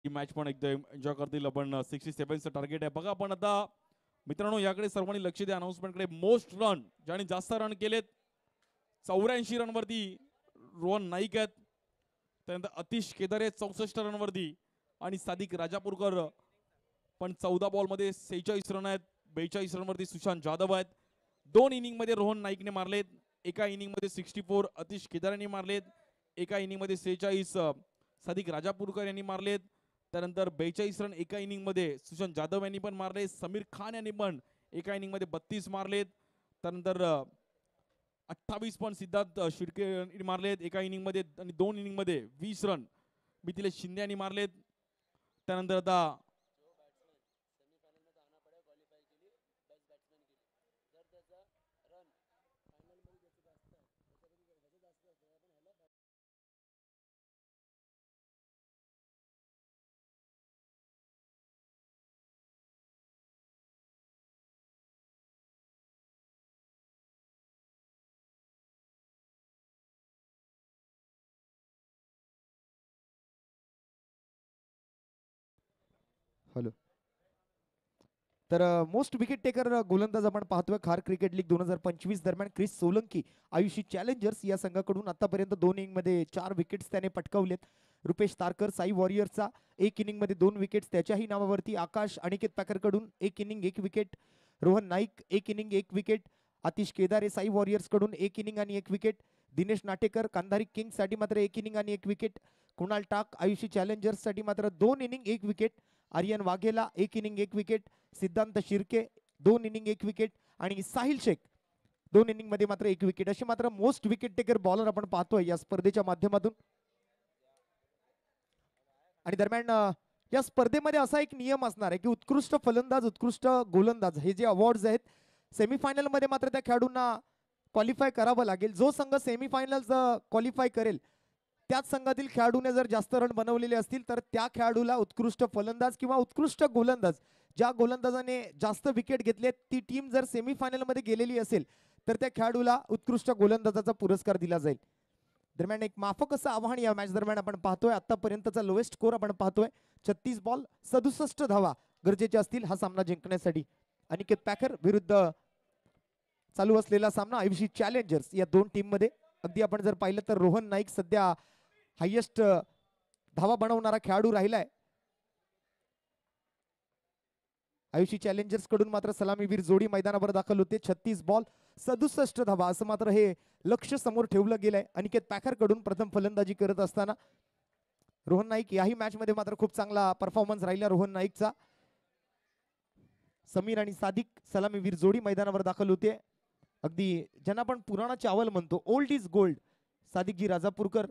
ही मॅच पण एकदम एन्जॉय करतील. आपण 67चं टार्गेट आहे. बघा आपण आता मित्रांनो याकडे सर्वांनी लक्ष द्या, अनाउन्समेंटकडे. मोस्ट रन, ज्याने जास्त रन केलेत 84 रनवरती रोहन नाईक आहेत. त्यानंतर अतिश केदारे 64 रनवरती आणि सादिक राजापूरकर पण 14 बॉलमध्ये 46 रन आहेत. 42 रनवरती सुशांत जाधव आहेत. 2 इनिंग मध्ये रोहन नाईकने मारलेत, एका इनिंग मध्ये 64 अतिश केदारेने मारलेत, एका इनिंग मध्ये 46 सादिक राजापूरकर यांनी मारलेत. त्यानंतर 42 रन एका इनिंग मध्ये सुशांत जाधव यांनी पण मारले. समीर खान यांनी पण एका इनिंग मध्ये 32 मारलेत. त्यानंतर 28 पण सिद्धार्थ शिर्के यांनी मारलेत एका इनिंग मध्ये, आणि 2 इनिंग मध्ये 20 रन मिथिलेश शिंदे यांनी मारलेत. त्यानंतर आता हॅलो. तर मोस्ट विकेट टेकर गोलंदाज आपण पाहतोय खार क्रिकेट लीग 2025 दरम्यान क्रिस सोलंकी आयुषी चॅलेंजर्स या संघाकडून आतापर्यंत 2 इनिंग मध्ये 4 विकेट्स त्याने पटकावलेत. रुपेश तारकर साई वॉरियर्सचा 1 इनिंग मध्ये 2 विकेट्स त्याच्याही नावावरती. आकाश अनिकेत पॅकर कडून 1 inning 1 wicket. Rohan Naik 1 inning 1 wicket. Atish Kedare Sai warriors कडून 1 इनिंग आणि 1 विकेट. दिनेश नाटेकर कांधारी किंग्स साठी मात्र 1 इनिंग आणि 1 विकेट. कुणाल टाक आयुषी चॅलेंजर्स साठी मात्र 2 inning 1 wicket. Aryan Waghela 1 inning 1 wicket. Siddhant Shirke 2 inning 1 wicket आणि साहिल शेख 2 इनिंग मध्ये मात्र 1 विकेट. अशी मात्र मोस्ट विकेट टेकर बॉलर आपण पाहतोय या स्पर्धेच्या माध्यमातून. आणि दरम्यान या स्पर्धेमध्ये असा एक नियम असणार आहे की उत्कृष्ट फलंदाज उत्कृष्ट गोलंदाज हे जे अवॉर्ड्स आहेत सेमीफायनल मध्ये मात्र त्या खेळाडूंना क्वालिफाय करावं लागेल. जो संघ सेमीफायनल क्वालिफाय करेल त्याच संघातील खेळाडूने जर जास्त रन बनवलेले असतील तर त्या खेळाडूला उत्कृष्ट फलंदाज किंवा उत्कृष्ट गोलंदाज ज्या गोलंदाजाने जास्त विकेट घेतले ती टीम जर सेमीफायनल मध्ये गेलेली असेल तर त्या खेळाडूला उत्कृष्ट गोलंदाजाचा पुरस्कार दिला जाईल. दरम्यान एक माफक असं आव्हान या मॅच दरम्यान आपण पाहतोय. आतापर्यंतचा लोएस्ट स्कोर आपण पाहतोय 36 बॉल 67 धावा गरजेचे असतील हा सामना जिंकण्यासाठी. अनिकेत पॅकर विरुद्ध चालू असलेला सामना आयुषी चॅलेंजर्स या दोन टीम मध्ये. अगदी आपण जर पाहिलं तर रोहन नाईक सध्या हायेस्ट धावा बनवणारा खेळाडू राहिलाय. आयुषी चॅलेंजर्स कडून मात्र सलामीवीर जोडी मैदानावर दाखल होते. 36 बॉल 67 धावा असं मात्र हे लक्ष समोर ठेवलं गेलंय. अनिकेत पॅकर कडून प्रथम फलंदाजी करत असताना रोहन नाईक याही मॅच मध्ये मात्र खूप चांगला परफॉर्मन्स राहिला रोहन नाईकचा. समीर आणि सादिक सलामीवीर जोडी मैदानावर दाखल होते. अगदी ज्यांना आपण पुराणा चावल म्हणतो ओल्ड इज गोल्ड सादिकजी राजापूरकर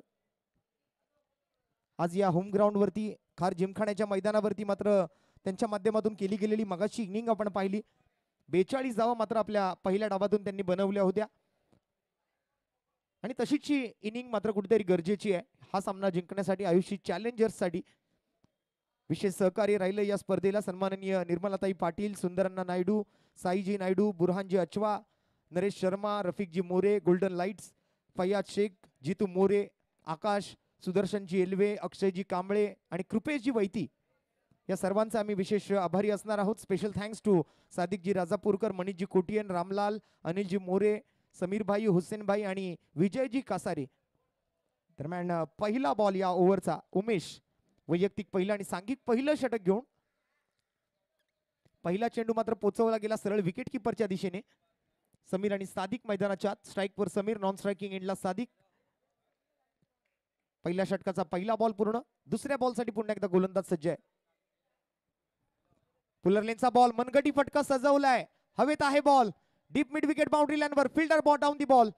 आज या होम ग्राउंड वरती खार जिमखान्याच्या मैदानावरती मात्र त्यांच्या माध्यमातून केली गेलेली मगाची इनिंग आपण पाहिली. 42 धावा मात्र आपल्या पहिल्या डावातून त्यांनी बनवल्या होत्या आणि तशीच इनिंग मात्र कुठेतरी गरजेची आहे हा सामना जिंकण्यासाठी. आयुषी चॅलेंजर्स साठी विशेष सहकार्य राहिलं या स्पर्धेला सन्माननीय निर्मलाताई पाटील, सुंदरण्णा नायडू, साईजी नायडू, बुरहानजी अचवा, नरेश शर्मा, रफिकजी मोरे, गोल्डन लाईट्स, फैयाद शेख, जितू मोरे, आकाश, सुदर्शनजी एल्वे, अक्षयजी कांबळे आणि कृपेशजी वैती या सर्वांचा आम्ही विशेष आभारी असणार आहोत. Special thanks to सादिकजी Rajapurkar, Manish ji Kotian, Ramlal, Anilji More, Samirbhai, हुसेनभाई आणि विजयजी कासारे. दरम्यान पहिला बॉल या ओव्हरचा उमेश वैयक्तिक पहिला आणि सांघिक पहिलं षटक घेऊन पहिला चेंडू मात्र पोचवला गेला सरळ विकेट किपरच्या दिशेने. समीर आणि सादिक मैदानाच्या स्ट्राइक वर समीर, नॉन स्ट्रायकिंग एंडला सादिक. पहिल्या षटकाचा पहिला बॉल पूर्ण. दुसऱ्या बॉल साठी पुन्हा एकदा गोलंदाज सज्ज आहे. पुलरलेनचा बॉल मनगटी फटका सजवलाय. हवेत आहे ball deep mid wicket boundary लाईनवर. Fielder ball down the ball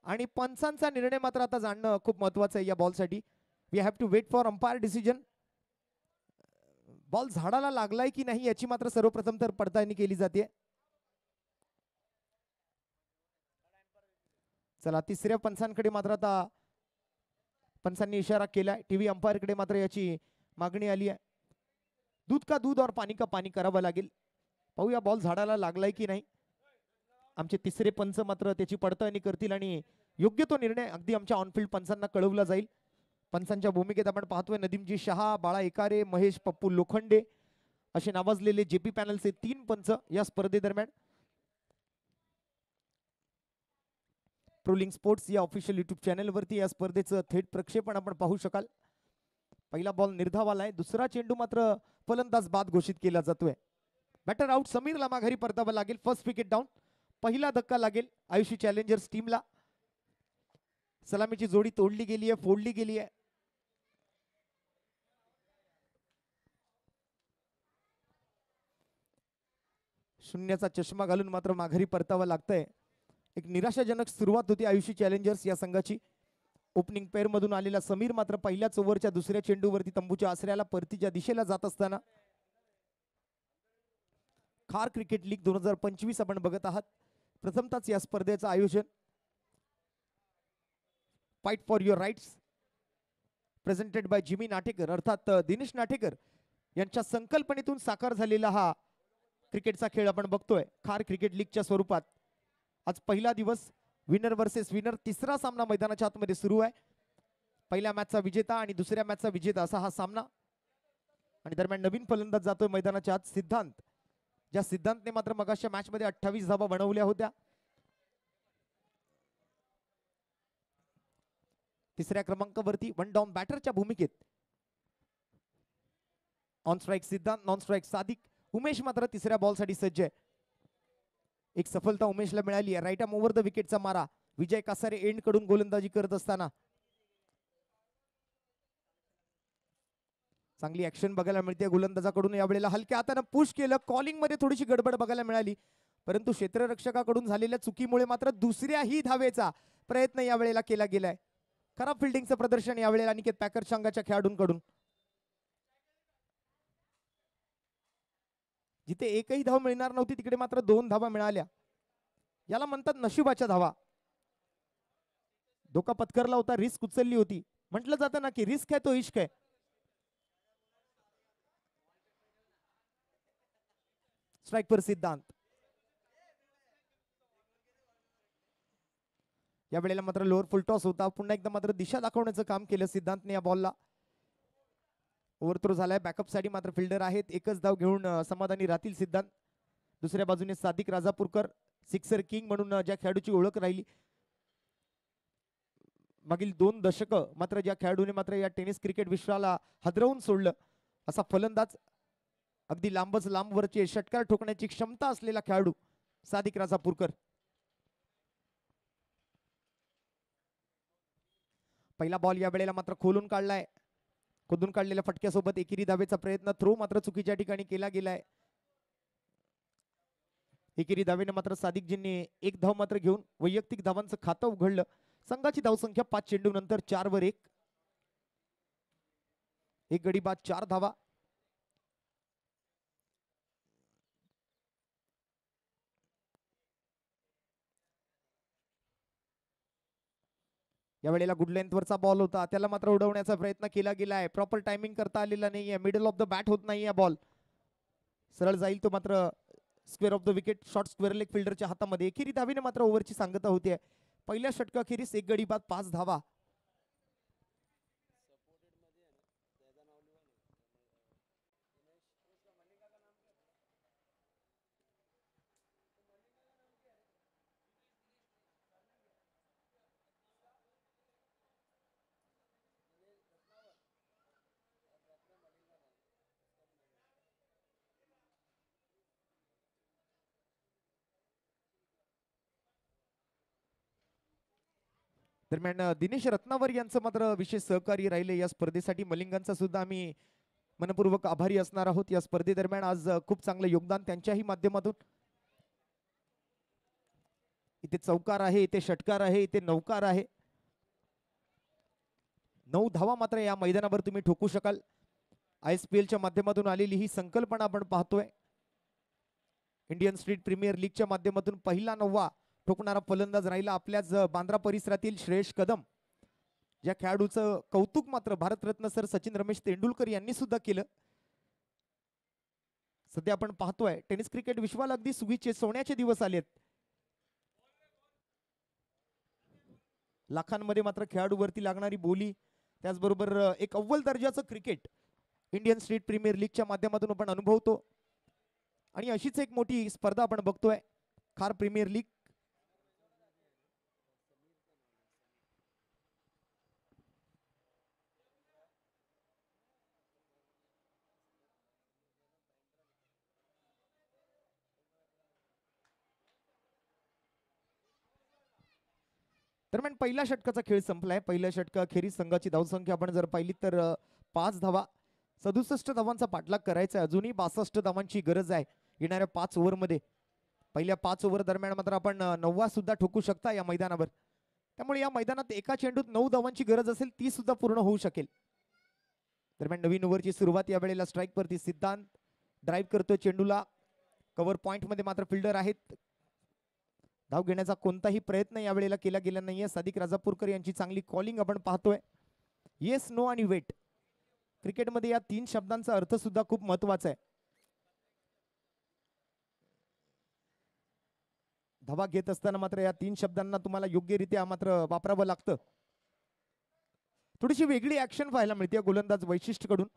आणि पंचांचा निर्णय मात्र आता जाणणं खूप महत्वाचं आहे या बॉल साठी. We have to wait for umpire decision. Ball झाडाला लागलाय की नाही याची मात्र सर्वप्रथम तर पडताळणी केली जाते. चला तिसऱ्या पंचांकडे मात्र आता पंचांनी इशारा केलाय. टीव्ही अंपायर कडे मात्र याची मागणी आली आहे. दूध का दूध और पाणी का पाणी करावं लागेल. पाहूया बॉल झाडाला लागलाय की नाही. आमचे तिसरे पंच मात्र त्याची पडताळणी करतील आणि योग्य तो निर्णय अगदी आमच्या ऑनफिल्ड पंचांना कळवला जाईल. पंचांच्या भूमिकेत आपण पाहतोय नदीमजी शहा, बाळा एकारे, महेश पप्पू लोखंडे असे नावाजलेले जेपी पॅनलचे 3 पंच या स्पर्धेदरम्यान. प्रोलिंग स्पोर्ट्स या ऑफिशियल युट्यूब चॅनल वरती या स्पर्धेचं थेट प्रक्षेपण आपण पाहू शकाल. पहिला बॉल निर्धावाला आहे. दुसरा चेंडू मात्र फलंदाज बाद घोषित केला जातोय. Batter out. समीरला माघारी परतावं लागेल. First wicket down. पहिला धक्का लागेल आयुषी चॅलेंजर्स टीमला. सलामीची जोडी तोडली गेली आहे, फोडली गेली आहे. शून्याचा चष्मा घालून मात्र माघारी परतावं लागतंय. एक निराशाजनक सुरुवात होती आयुषी चॅलेंजर्स या संघाची. ओपनिंग पेअर मधून आलेला समीर मात्र पहिल्याच ओव्हरच्या दुसऱ्या चेंडूवरती तंबूच्या आसऱ्याला परतीच्या दिशेला जात असताना. खार क्रिकेट लीग 2025 आपण बघत आहात. प्रथमतःच या स्पर्धेचं आयोजन fight for your rights presented bye Jimmy Natekar अर्थात दिनेश नाटेकर यांच्या संकल्पनेतून साकार झालेला हा क्रिकेटचा खेळ आपण बघतोय खार क्रिकेट लीगच्या स्वरूपात. आज पहिला दिवस विनर वर्सेस विनर. तिसरा सामना मैदानाच्या आतमध्ये सुरू आहे. पहिल्या मॅचचा विजेता आणि दुसऱ्या मॅचचा विजेता असा हा सामना. आणि दरम्यान नवीन फलंदाज जातोय मैदानाच्या आत सिद्धांत. ज्या सिद्धांतने मात्र मगाच्या मॅच मध्ये 28 धावा बनवल्या होत्या. तिसऱ्या क्रमांकावरती वन डाऊन बॅटरच्या भूमिकेत. ऑन स्ट्राईक सिद्धांत, नॉन स्ट्राईक सादिक. उमेश मात्र तिसऱ्या बॉल साठी सज्ज आहे. एक सफलता उमेशला मिळाली आहे. राईट आर्म ओव्हर द विकेटचा मारा. विजय कासारे एंड कडून गोलंदाजी करत असताना चांगली ऍक्शन बघायला मिळते गोलंदाजाकडून. यावेळेला हलक्या हाताने पुश केलं. कॉलिंग मध्ये थोडीशी गडबड बघायला मिळाली, परंतु क्षेत्ररक्षकाकडून झालेल्या चुकीमुळे मात्र दुसऱ्याही धावेचा प्रयत्न यावेळेला केला गेलाय. खराब फिल्डिंगचं प्रदर्शन यावेळेला अनिकेत पॅकर संघाच्या खेळाडूंकडून. जिथे एकही धाव मिळणार नव्हती तिकडे मात्र 2 धावा मिळाल्या. याला म्हणतात नशिबाच्या धावा. धोका पत्करला होता, रिस्क उचलली होती. म्हटलं जातं ना की रिस्क आहे तो इश्क आहे. स्ट्राईक पर सिद्धांत. यावेळेला मात्र लोअर फुल टॉस होता. पुन्हा एकदा मात्र दिशा दाखवण्याचं काम केलं सिद्धांतने या बॉलला. ओव्हरथ्रो झालाय. बॅकअप साठी मात्र फिल्डर आहेत. एकच धाव घेऊन समाधानी राहतील सिद्धांत. दुसऱ्या बाजूने सादिक राजापूरकर सिक्सर किंग म्हणून ज्या खेळाडूची ओळख राहिली. मागील 2 दशक मात्र ज्या खेळाडूने मात्र या टेनिस क्रिकेट विश्वाला हादरवून सोडलं असा फलंदाज, अगदी लांबच लांबवरचे षटकार ठोकण्याची क्षमता असलेला खेळाडू सादिक राजापूरकर. पहिला बॉल या वेळेला मात्र खोलून काढलाय. खोदून काढलेल्या फटक्यासोबत एकेरी धावेचा प्रयत्न. थ्रो मात्र चुकीच्या ठिकाणी केला गेलाय. एकेरी धावेने मात्र सादिकजींनी 1 धाव मात्र घेऊन वैयक्तिक धावांचं खातं उघडलं. संघाची धावसंख्या 5 चेंडू नंतर 4 वर 1. एक गडी बाद 4 धावा. यावेळेला गुड लेंथ वरचा बॉल होता, त्याला मात्र उडवण्याचा प्रयत्न केला गेलाय. प्रॉपर टायमिंग करता आलेला नाहीये. मिडल ऑफ द बॅट होत नाहीये बॉल. सरळ जाईल तो मात्र square off the wicket. Short square leg फिल्डरच्या हातामध्ये. एकेरी धावेने मात्र ओव्हरची सांगता होतीये. पहिल्या षटकाखेरीस 1 गडी बाद 5 धावा. दरम्यान दिनेश रत्नावर यांचं मात्र विशेष सहकारी राहिले या स्पर्धेसाठी. मलिंगांचा सुद्धा आम्ही मनपूर्वक आभारी असणार आहोत. या स्पर्धेदरम्यान आज खूप चांगलं योगदान त्यांच्याही माध्यमातून. इथे चौकार आहे, इथे षटकार आहे, इथे नौकार आहे. 9 धावा मात्र या मैदानावर तुम्ही ठोकू शकाल. ISPL च्या माध्यमातून आलेली ही संकल्पना आपण पाहतोय. इंडियन स्ट्रीट प्रीमियर लीगच्या माध्यमातून पहिला 9वा ठोकणारा फलंदाज राहिला आपल्याच बांद्रा परिसरातील श्रेयश कदम. या खेळाडूचं कौतुक मात्र भारतरत्न सर सचिन रमेश तेंडुलकर यांनी सुद्धा केलं. सध्या आपण पाहतोय टेनिस क्रिकेट विश्वाला अगदी सुगीचे सोन्याचे दिवस आलेत. लाखांमध्ये मात्र खेळाडूवरती लागणारी बोली, त्याचबरोबर एक अव्वल दर्जाचं क्रिकेट इंडियन स्ट्रीट प्रीमियर लीगच्या माध्यमातून आपण अनुभवतो. आणि अशीच एक मोठी स्पर्धा आपण बघतोय, खार प्रीमियर लीग. दरम्यान पहिल्या षटकाचा खेळ संपलाय. पहिल्या षटकाखेरीज संघाची धावसंख्या आपण जर पाहिली तर 5 धावा. 67 धावांचा पाठलाग करायचा आहे. अजूनही 62 धावांची गरज आहे येणाऱ्या 5 ओव्हरमध्ये. पहिल्या 5 ओव्हर दरम्यान मात्र आपण 9वा सुद्धा ठोकू शकता या मैदानावर. त्यामुळे या मैदानात एका चेंडूत 9 धावांची गरज असेल ती सुद्धा पूर्ण होऊ शकेल. दरम्यान नवीन ओव्हरची सुरुवात. यावेळेला स्ट्राईक वरती सिद्धांत ड्राईव्ह करतोय चेंडूला. कव्हर पॉइंट मध्ये मात्र फिल्डर आहेत. धाव घेण्याचा कोणताही प्रयत्न यावेळेला केला गेला नाहीये. सादिक राजापूरकर यांची चांगली कॉलिंग आपण पाहतोय. येस, नो आणि वेट. क्रिकेटमध्ये या 3 शब्दांचा अर्थ सुद्धा खूप महत्वाचा आहे. धावा घेत असताना मात्र या 3 शब्दांना तुम्हाला योग्यरित्या मात्र वापरावं लागतं. थोडीशी वेगळी ऍक्शन पाहायला मिळते गोलंदाज वैशिष्ट्य कडून.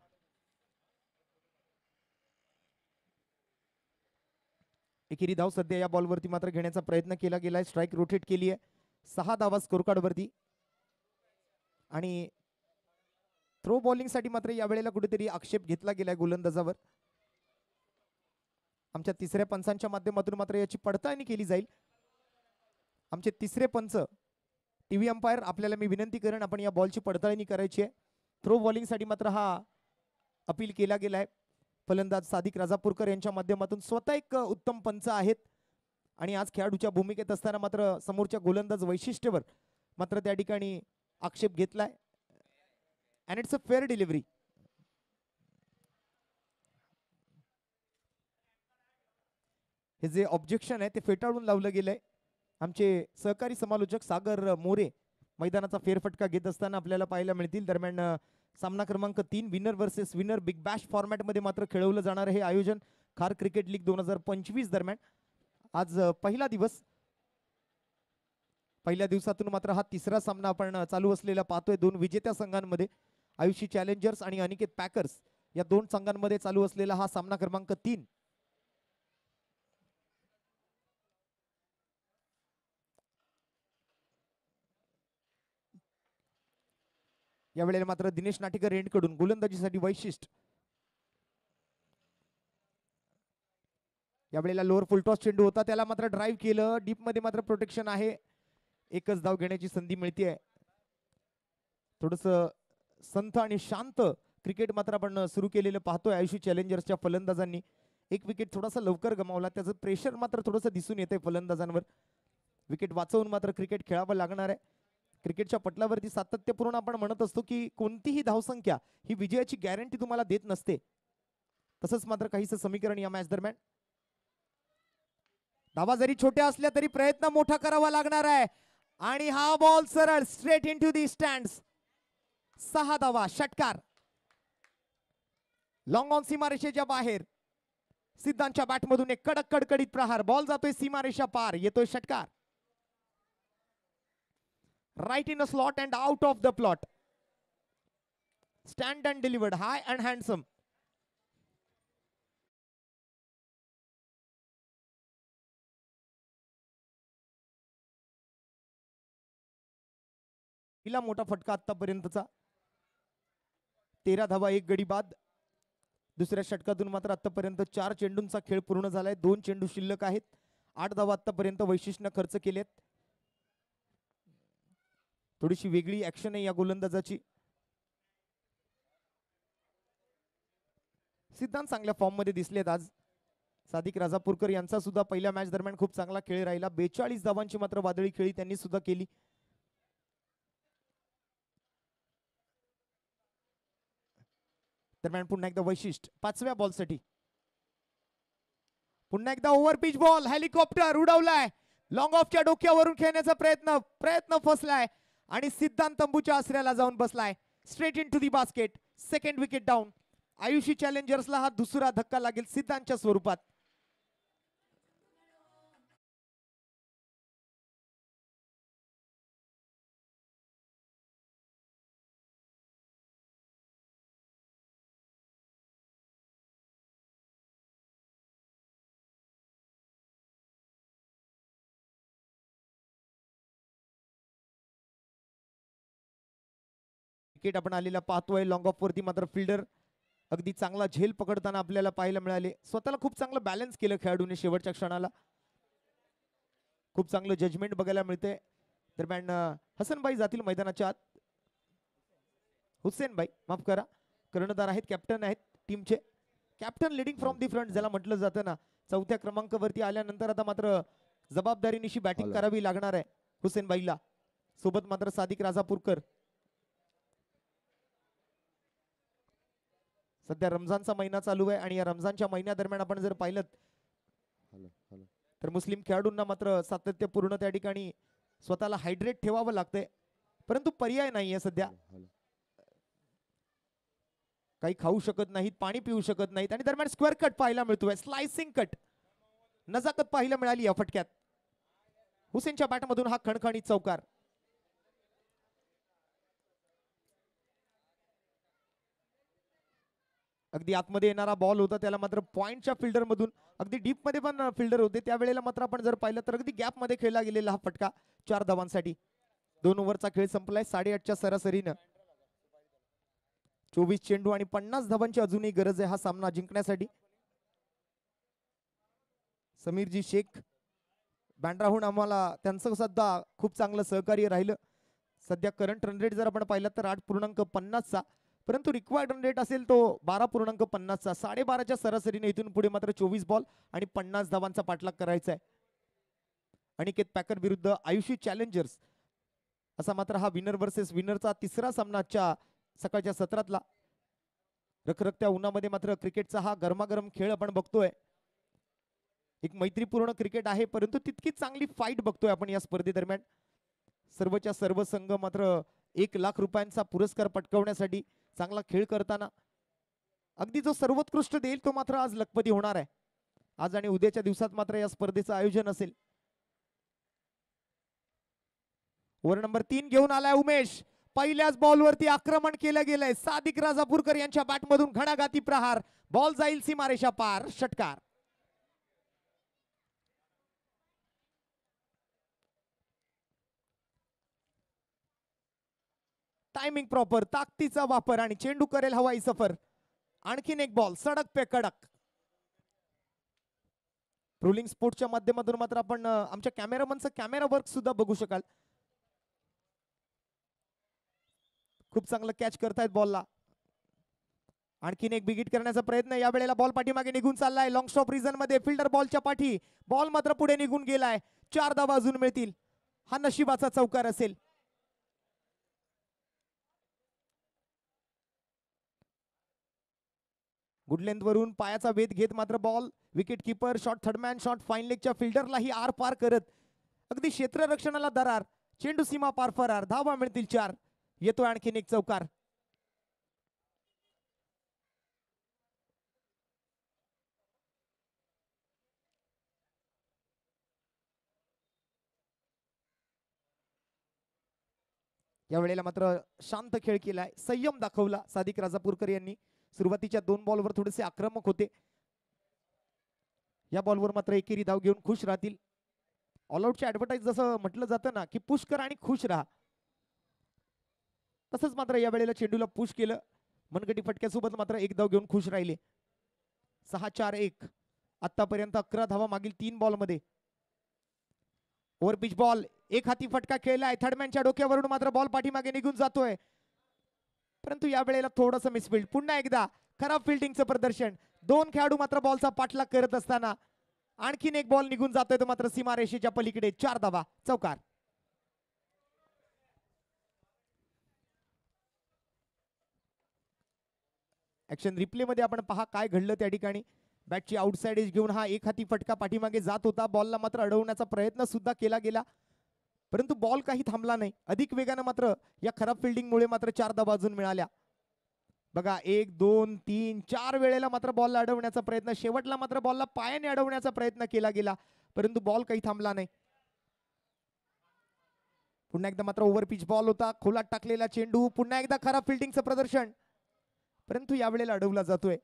एकेरी धाव सध्या या बॉलवरती मात्र घेण्याचा प्रयत्न केला गेलाय. स्ट्राईक रोटेट केली आहे. 6 धावा स्कोर कार्ड वरती. आणि थ्रो बॉलिंग साठी मात्र यावेळेला कुठेतरी आक्षेप घेतला गेलाय गोलंदाजावर. आमच्या तिसऱ्या पंचांच्या माध्यमातून मात्र याची पडताळणी केली जाईल. आमचे तिसरे पंच टीव्ही अंपायर, आपल्याला मी विनंती करेन आपण या बॉलची पडताळणी करायची आहे. थ्रो बॉलिंग साठी मात्र हा अपील केला गेलाय. फलंदाज सादिक राजापूरकर यांच्या माध्यमातून स्वतः एक उत्तम पंच आहेत आणि आज खेळाडूच्या भूमिकेत असताना मात्र समोरच्या गोलंदाज वैशिष्ट्यावर मात्र त्या ठिकाणी आक्षेप घेतलाय. And it's a fair delivery. हे जे ऑब्जेक्शन आहे ते फेटाळून लावलं गेलंय. आमचे सहकारी समालोचक सागर मोरे मैदानाचा फेरफटका घेत असताना आपल्याला पाहायला मिळतील. दरम्यान सामना क्रमांक 3 winner versus winner big Bash format मध्ये मात्र खेळवलं जाणार हे आयोजन खार क्रिकेट लीग 2025 दरम्यान. आज पहिला दिवस. पहिल्या दिवसातून मात्र हा तिसरा सामना आपण चालू असलेला पाहतोय. दोन विजेत्या संघांमध्ये आयुषी चॅलेंजर्स आणि अनिकेत पॅकर्स या दोन संघांमध्ये चालू असलेला हा सामना क्रमांक 3. यावेळेला मात्र दिनेश नाटेकर एंडकडून गोलंदाजीसाठी वैशिष्ट्य. यावेळेला लोअर फुलटॉस चेंडू होता, त्याला मात्र ड्राईव्ह केलं. डीप मध्ये मात्र प्रोटेक्शन आहे. एकच धाव घेण्याची संधी मिळते. थोडस संथ आणि शांत क्रिकेट मात्र आपण सुरू केलेलं पाहतोय आयुषी चॅलेंजर्सच्या फलंदाजांनी. एक विकेट थोडासा लवकर गमावला, त्याचं प्रेशर मात्र थोडंसं दिसून येतंय फलंदाजांवर. विकेट वाचवून मात्र क्रिकेट खेळावं लागणार आहे. क्रिकेटच्या पटलावरती सातत्यपूर्ण आपण म्हणत असतो की कोणतीही धावसंख्या ही विजयाची गॅरंटी तुम्हाला देत नसते. तसंच मात्र काहीसं समीकरण या मॅच दरम्यान. धावा जरी छोट्या असल्या तरी प्रयत्न मोठा करावा लागणार आहे. आणि हा बॉल सरळ straight into the stands. 6 धावा, षटकार. लॉंग ऑन सीमारेषेच्या बाहेर. सिद्धांतच्या बॅटमधून एक कडक कडकडीत प्रहार. बॉल जातोय सीमारेषा पार, येतोय षटकार. Right in a slot and out of the plot. Stand and delivered, high and handsome. पहिला मोठा फटका आतापर्यंतचा. 13 धावा, 1 गडी बाद. दुसऱ्या षटकातून मात्र आतापर्यंत 4 चेंडूंचा खेळ पूर्ण झालाय. 2 चेंडू शिल्लक आहेत. 8 धावा आतापर्यंत वैशिष्ट्य खर्च केलेत. थोडीशी वेगळी ऍक्शन आहे या गोलंदाजाची. सिद्धांत चांगल्या फॉर्म मध्ये दिसलेत आज. सादिक राजापूरकर यांचा सुद्धा पहिल्या मॅच दरम्यान खूप चांगला खेळ राहिला. 42 धावांची मात्र वादळी खेळी त्यांनी सुद्धा केली. दरम्यान पुन्हा एकदा वैशिष्ट्य 5व्या बॉलसाठी. पुन्हा एकदा ओव्हर पिच बॉल. हेलिकॉप्टर उडवलाय. लॉंग ऑफच्या डोक्यावरून खेळण्याचा प्रयत्न फसलाय आणि सिद्धांत तंबूच्या आसऱ्याला जाऊन बसलाय. Straight into the basket. Second wicket down. Ayushi चॅलेंजर्सला हा दुसरा धक्का लागेल सिद्धांतच्या स्वरूपात. विकेट आपण आलेला पाहतोय. लॉंग ऑफ वरती मात्र फिल्डर अगदी चांगला झेल पकडताना आपल्याला पाहायला मिळाले. स्वतःला खूप चांगलं बॅलन्स केलं खेळाडूने शेवटच्या क्षणाला. खूप चांगलं जजमेंट बघायला मिळते. दरम्यान हसनबाई जातील मैदानाच्या आत. हुसेनबाई, माफ करा, कर्णधार आहेत, कॅप्टन आहेत टीमचे. Captain leading from the front ज्याला म्हटलं जातं ना. 4थ्या क्रमांकावरती आल्यानंतर आता मात्र जबाबदारीनिशी बॅटिंग करावी लागणार आहे हुसेनबाईला. सोबत मात्र सादिक राजापूरकर. सध्या रमजानचा महिना चालू आहे आणि या रमजानच्या महिन्यादरम्यान आपण जर पाहिलं तर मुस्लिम खेळाडूंना मात्र सातत्यपूर्ण त्या ठिकाणी स्वतःला हायड्रेट ठेवावं लागतंय. परंतु पर्याय नाहीये सध्या. काही खाऊ शकत नाहीत, पाणी पिऊ शकत नाहीत. आणि दरम्यान स्क्वेअर कट पाहायला मिळतोय. Slicing cut. नजाकत पाहायला मिळाली या फटक्यात. हुसेनच्या बॅटमधून हा खणखणीत चौकार. अगदी आतमध्ये येणारा बॉल होता, त्याला मात्र पॉइंटच्या फिल्डर मधून, अगदी डीप मध्ये पण फिल्डर होते त्यावेळेला मात्र आपण जर पाहिलं तर अगदी गॅप मध्ये खेळला गेलेला हा फटका 4 धावांसाठी. 2 ओव्हरचा खेळ संपलाय 8.5च्या सरासरीनं. 24 चेंडू आणि 50 धावांची अजूनही गरज आहे हा सामना जिंकण्यासाठी. समीरजी शेख बँड्राहून आम्हाला त्यांचं सुद्धा खूप चांगलं सहकार्य राहिलं. सध्या करंट रन रेट जर आपण पाहिलं तर 8.50चा, परंतु रिक्वायर्ड रन रेट असेल तो 12.50चा. 12.5च्या सरासरीने इथून पुढे मात्र 24 बॉल आणि 50 धावांचा पाठलाग करायचा आहे. अनिकेत पॅकर विरुद्ध आयुषी चॅलेंजर्स असा मात्र हा विनर वर्सेस विनरचा तिसरा सामनाच्या सकाळच्या सत्रातला. रखरखत्या उन्हामध्ये मात्र क्रिकेटचा हा गरमागरम खेळ आपण बघतोय. एक मैत्रीपूर्ण क्रिकेट आहे, परंतु तितकीच चांगली फाईट बघतोय आपण या स्पर्धेदरम्यान. सर्वच्या सर्व संघ मात्र 1 लाख रुपयांचा पुरस्कार पटकावण्यासाठी चांगला खेळ करताना अगदी जो सर्वोत्कृष्ट देईल तो मात्र आज लखपती होणार आहे. आज आणि उद्याच्या दिवसात मात्र या स्पर्धेचं आयोजन असेल. ओव्हर नंबर 3 घेऊन आलाय उमेश. पहिल्याच बॉलवरती आक्रमण केलं गेलंय. सादिक राजापूरकर यांच्या बॅटमधून घणाघाती प्रहार. बॉल जाईल सीमारेषा पार. षटकार. टायमिंग प्रॉपर, ताकदीचा वापर आणि चेंडू करेल हवाई सफर. आणखीन एक बॉल सडक पे कडक. रोलिंग स्पोर्टच्या माध्यमातून मात्र आपण आमच्या कॅमेरामनचं कॅमेरा वर्क सुद्धा बघू शकाल. खूप चांगलं कॅच करतायत बॉलला. आणखीन एक बिगिट करण्याचा प्रयत्न. या वेळेला बॉल पाठीमागे निघून चाललाय. लॉंग स्टॉप रिझन मध्ये फिल्डर बॉलच्या पाठी. बॉल मात्र पुढे निघून गेलाय. 4 धावा अजून मिळतील. हा नशिबाचा चौकार असेल. गुडलेंथ वरून पायाचा वेध घेत मात्र ball wicket keeper shot third man shot fine लेगच्या फिल्डरलाही आर पार करत अगदी क्षेत्ररक्षणाला दरार. चेंडू सीमा पार फरार. धावा मिळतील 4. येतोय आणखीन एक चौकार. या वेळेला मात्र शांत खेळ केलाय, संयम दाखवला सादिक राजापूरकर यांनी. सुरुवातीच्या 2 बॉलवर थोडेसे आक्रमक होते. या बॉलवर मात्र एकेरी धाव घेऊन खुश राहतील. ऑलआउटची ऍडव्हर्टाईज जसं म्हटलं जातं ना की पुश कर आणि खुश राहा, तसंच मात्र या वेळेला चेंडूला पुश केलं. मनगटी फटक्यासोबत मात्र 1 धाव घेऊन खुश राहिले. 6-4-1. आतापर्यंत 11 धावा मागील 3 बॉलमध्ये. ओव्हर पिच बॉल एक हाती फटका खेळलाय. थर्डमॅनच्या डोक्यावरून मात्र बॉल पाठीमागे निघून जातोय, परंतु या वेळेला थोडंसं मिसफिल्ड. पुन्हा एकदा खराब फिल्डिंगचं प्रदर्शन. 2 खेळाडू मात्र बॉलचा पाठलाग करत असताना आणखीन एक बॉल निघून जातोय तो मात्र सीमारेषेच्या पलीकडे. 4 धावा. चौकार. ऍक्शन रिप्ले मध्ये आपण पहा काय घडलं त्या ठिकाणी. बॅटची आउटसाइड एज घेऊन हा एक हाती फटका पाठीमागे जात होता. बॉलला मात्र अडवण्याचा प्रयत्न सुद्धा केला गेला, परंतु बॉल काही थांबला नाही. अधिक वेगानं मात्र या खराब फिल्डिंगमुळे मात्र 4 धावा अजून मिळाल्या. बघा 1 2 3 4 वेळेला मात्र बॉलला अडवण्याचा प्रयत्न. शेवटला मात्र बॉलला पायाने अडवण्याचा प्रयत्न केला गेला, परंतु बॉल काही थांबला नाही. पुन्हा एकदा मात्र ओव्हर पिच बॉल होता. खोलात टाकलेला चेंडू. पुन्हा एकदा खराब फिल्डिंगचं प्रदर्शन, परंतु यावेळेला अडवला जातोय.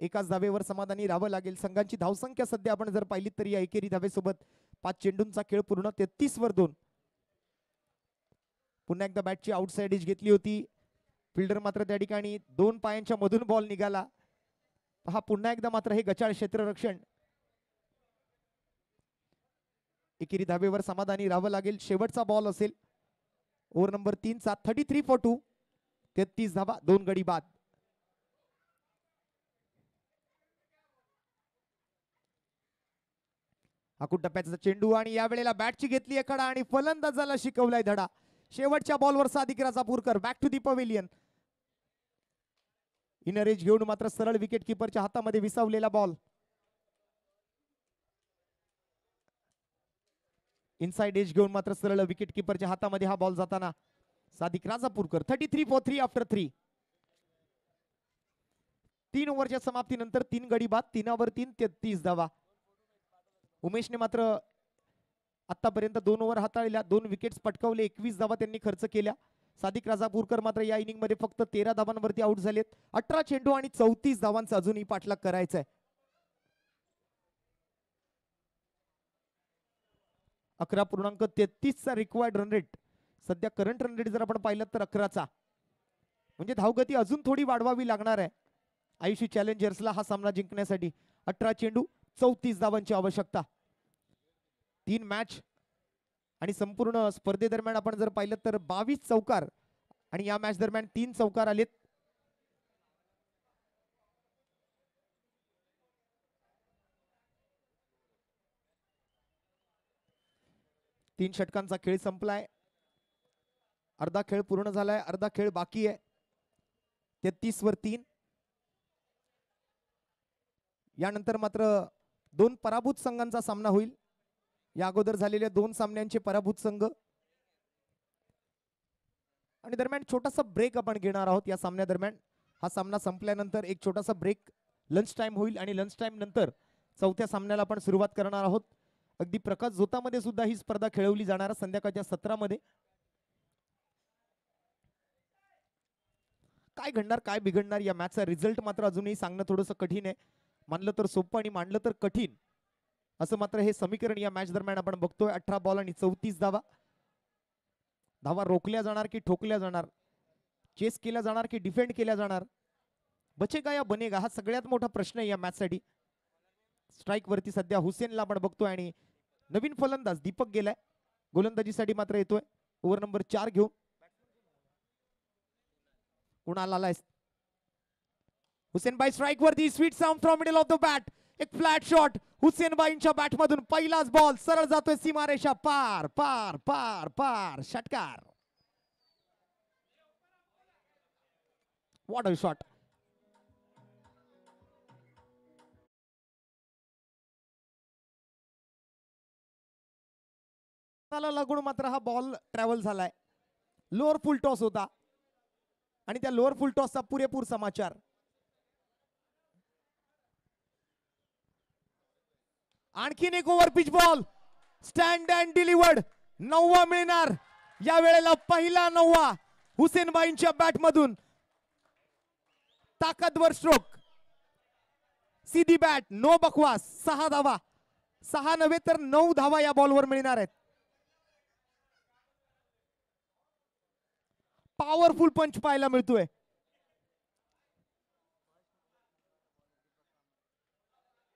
एकाच धावेवर समाधानी राहावं लागेल. संघांची धावसंख्या सध्या आपण जर पाहिली तर या एकेरी धावेसोबत 5 चेंडूंचा खेळ पूर्ण. 33 वर 2. पुन्हा एकदा बॅटची आउटसाइड एज घेतली होती. फिल्डर मात्र त्या ठिकाणी 2 पायांच्या मधून बॉल निघाला. हा पुन्हा एकदा मात्र हे गचाळ क्षेत्ररक्षण. एकेरी धावेवर समाधानी राहावं लागेल. शेवटचा बॉल असेल ओव्हर नंबर 3 चा. 33 फॉर 2. 33 धावा 2 गडी बाद. हाकून टप्प्याचा चेंडू आणि या वेळेला बॅटची घेतली कडा आणि फलंदाजाला शिकवलाय धडा. शेवटच्या बॉलवर Sadiq Rajapurkar. Back to the pavilion. Inner edge घेऊन मात्र सरळ विकेट किपरच्या हातामध्ये विसावलेला बॉल. इनसाइड एज घेऊन मात्र सरळ विकेट किपरच्या हातामध्ये हा बॉल जाताना सादिक राजापूरकर. 33 for 3 after 3. 3 ओव्हरच्या समाप्तीनंतर 3 गडी बाद. 3 वर 3. 33 धावा. उमेशने मात्र आतापर्यंत 2 ओव्हर हाताळल्या, 2 विकेट्स पटकावले, 21 धावा त्यांनी खर्च केल्या. सादिक राजापूरकर मात्र या इनिंग मध्ये फक्त 13 धावांवरती आउट झालेत. 18 चेंडू आणि 34 धावांचा अजूनही पाठलाग करायचा आहे. 11.33 चा रिक्वायर्ड रन रेट. सध्या करंट रन रेट जर आपण पाहिलं तर 11चा, म्हणजे धावगती अजून थोडी वाढवावी लागणार आहे आयुषी चॅलेंजर्सला हा सामना जिंकण्यासाठी. 18 चेंडू 34 धावांची आवश्यकता. 3 मॅच आणि संपूर्ण स्पर्धेदरम्यान आपण जर पाहिलं तर 22 चौकार आणि या मॅच दरम्यान 3 चौकार आलेत. तीन षटकांचा खेळ संपलाय. अर्धा खेळ पूर्ण झालाय, अर्धा खेळ बाकी आहे. 33 वर 3. यानंतर मात्र 2 पराभूत संघांचा सामना होईल. या अगोदर झालेल्या 2 सामन्यांचे पराभूत संघ आणि दरम्यान छोटासा ब्रेक आपण घेणार आहोत या सामन्या दरम्यान. हा सामना संपल्यानंतर एक छोटासा ब्रेक, लंच टाइम होईल आणि लंच टाइम नंतर चौथ्या सामन्याला आपण सुरुवात करणार आहोत. अगदी प्रकाश झोतामध्ये सुद्धा ही स्पर्धा खेळवली जाणार संध्याकाळच्या 17 मध्ये. काय घडणार काय बिघडणार या मॅचचा रिझल्ट मात्र अजूनही सांगणं थोडंसं कठीण आहे. मानलं तर सोपं आणि मांडलं तर कठीण असं मात्र हे समीकरण या मॅच दरम्यान आपण बघतोय. 18 बॉल आणि 34 धावा. धावा रोखल्या जाणार की ठोकल्या जाणार, चेस केल्या जाणार की डिफेंड केल्या जाणार, बचेगा या बनेगा हा सगळ्यात मोठा प्रश्न आहे या मॅच साठी. स्ट्राईक वरती सध्या हुसेनला आपण बघतोय आणि नवीन फलंदाज दीपक गेलाय गोलंदाजीसाठी मात्र येतोय ओव्हर नंबर 4 घेऊन. कुणाल आलाय. हुसेन बाई स्ट्राईक वरती, sweet sound from middle of the bat. एक फ्लॅट शॉट हुसेन बाईंच्या बॅट मधून. पहिलाच बॉल सरळ जातोय सीमारेषा पार पार पार पार. षटकार. What a shot. लागून मात्र हा बॉल ट्रॅव्हल झालाय. लोअर फुल टॉस होता आणि त्या लोअर फुल टॉसचा पुरेपूर समाचार. आणखीन एक over pitch ball. Stand and delivered. 9वा मिळणार या वेळेला. पहिला 9वा हुसेनबाईंच्या बॅट मधून. ताकदवर स्ट्रोक, सीधी बॅट, नो बकवास. 6 धावा. 6 नव्हे तर 9 धावा या बॉलवर मिळणार आहेत. पॉवरफुल पंच पाहायला मिळतोय.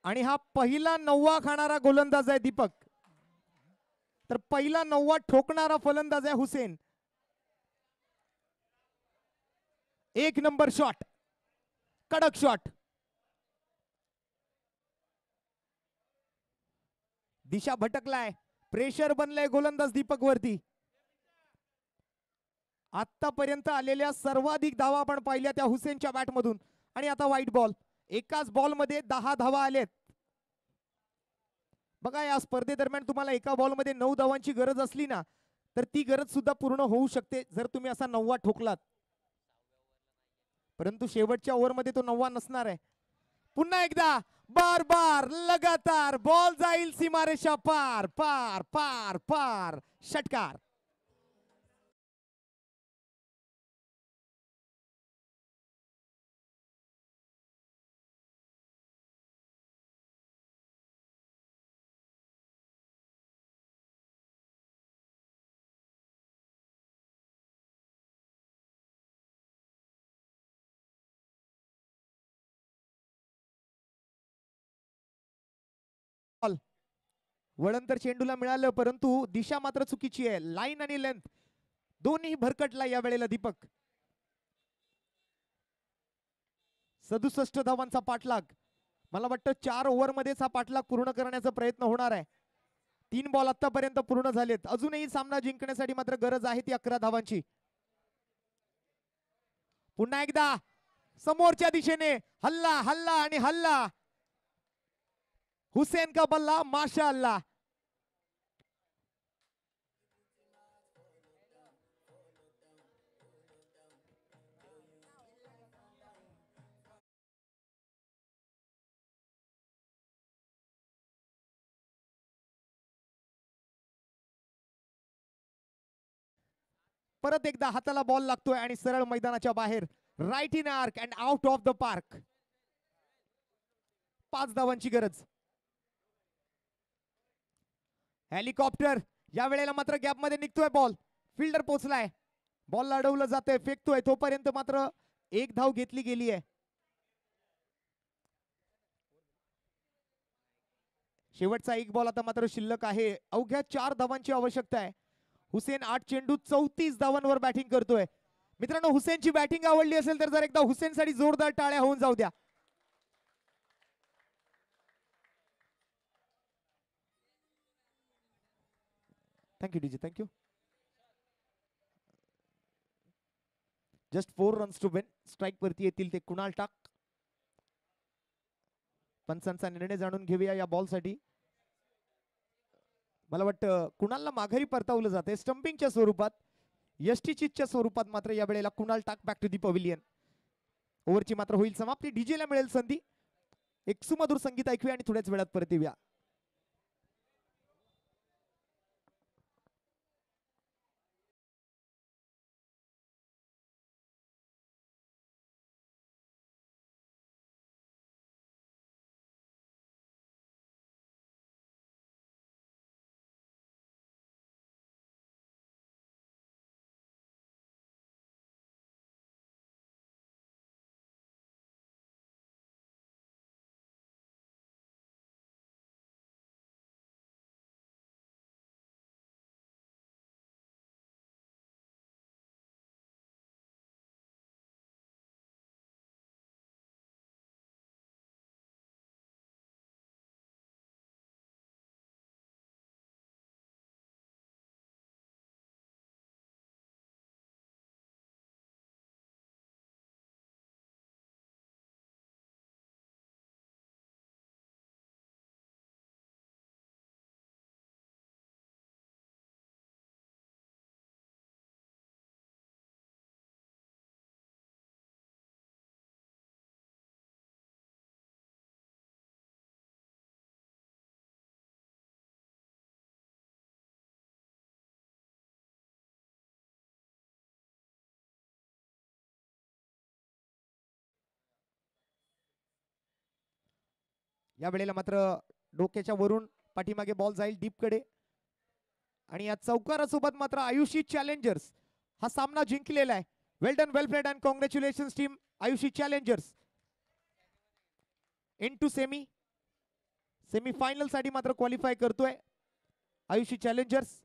आणि हा पहिला 9वा खाणारा गोलंदाज आहे दीपक, तर पहिला 9वा ठोकणारा फलंदाज आहे हुसेन. 1 नंबर शॉट, कडक शॉट. दिशा भटकलाय, प्रेशर बनलंय गोलंदाज दीपक वरती. आतापर्यंत आलेल्या सर्वाधिक धावा आपण पाहिल्या त्या हुसेनच्या बॅट मधून. आणि आता व्हाईट बॉल. एकाच बॉल मध्ये 10 धावा आलेत. बघा या स्पर्धेदरम्यान तुम्हाला एका बॉल मध्ये 9 धावांची गरज असली ना, तर ती गरज सुद्धा पूर्ण होऊ शकते जर तुम्ही असा 9वा ठोकलात. परंतु शेवटच्या ओव्हर मध्ये तो 9वा नसणार आहे. पुन्हा एकदा बार बार लगातार बॉल जाईल सीमारेषा पार पार पार पार. षटकार. वळंतर चेंडूला मिळालं परंतु दिशा मात्र चुकीची आहे. लाईन आणि लेंथ दोन्ही भरकटला या वेळेला दीपक. 67 धावांचा पाठलाग. मला वाटतं 4 ओव्हर मध्येच हा पाठलाग पूर्ण करण्याचा प्रयत्न होणार आहे. 3 बॉल आतापर्यंत पूर्ण झालेत. अजूनही सामना जिंकण्यासाठी मात्र गरज आहे ती 11 धावांची. पुन्हा एकदा समोरच्या दिशेने हल्ला हल्ला आणि हल्ला. हुसेन का बल्ला माशाअल्लाह. परत एकदा हाताला बॉल लागतोय आणि सरळ मैदानाच्या बाहेर, right in arc and out of the park. 5 धावांची गरज. हेलिकॉप्टर या वेळेला मात्र गॅप मध्ये निघतोय बॉल. फिल्डर पोहोचलाय, बॉल अडवलं जातंय, फेकतोय, तोपर्यंत मात्र 1 धाव घेतली गेली आहे. शेवटचा 1 बॉल आता मात्र शिल्लक आहे. अवघ्या 4 धावांची आवश्यकता आहे. हुसेन 8 चेंडू 34 धावांवर बॅटिंग करतोय. मित्रांनो, हुसेनची बॅटिंग आवडली असेल तर जर एकदा हुसेनसाठी जोरदार टाळ्या होऊन जाऊ द्या. Thank you DJ, thank you. Just 4 runs to win. Strike वरती येतील ते कुणाल टाक. पंचांचा निर्णय जाणून घेऊया या बॉलसाठी. मला वाटतं कुणालला माघारी परतावलं जाते स्टंपिंगच्या स्वरूपात. यष्टीचीच्या स्वरूपात मात्र या वेळेला कुणाल टाक बॅक टू दी पव्हिलियन. ओव्हरची मात्र होईल समाप्ती. डीजेला मिळेल संधी. एक सुमधुर संगीत ऐकूया आणि थोड्याच वेळात परत येऊया. या वेळेला मात्र डोक्याच्या वरून पाठीमागे बॉल जाईल डीप कडे. आणि या चौकारासोबत मात्र आयुषी चॅलेंजर्स हा सामना जिंकलेला आहे. Well done, well played and congratulations team Ayushi challengers. Into semi final साठी मात्र क्वालिफाय करतोय आयुषी चॅलेंजर्स.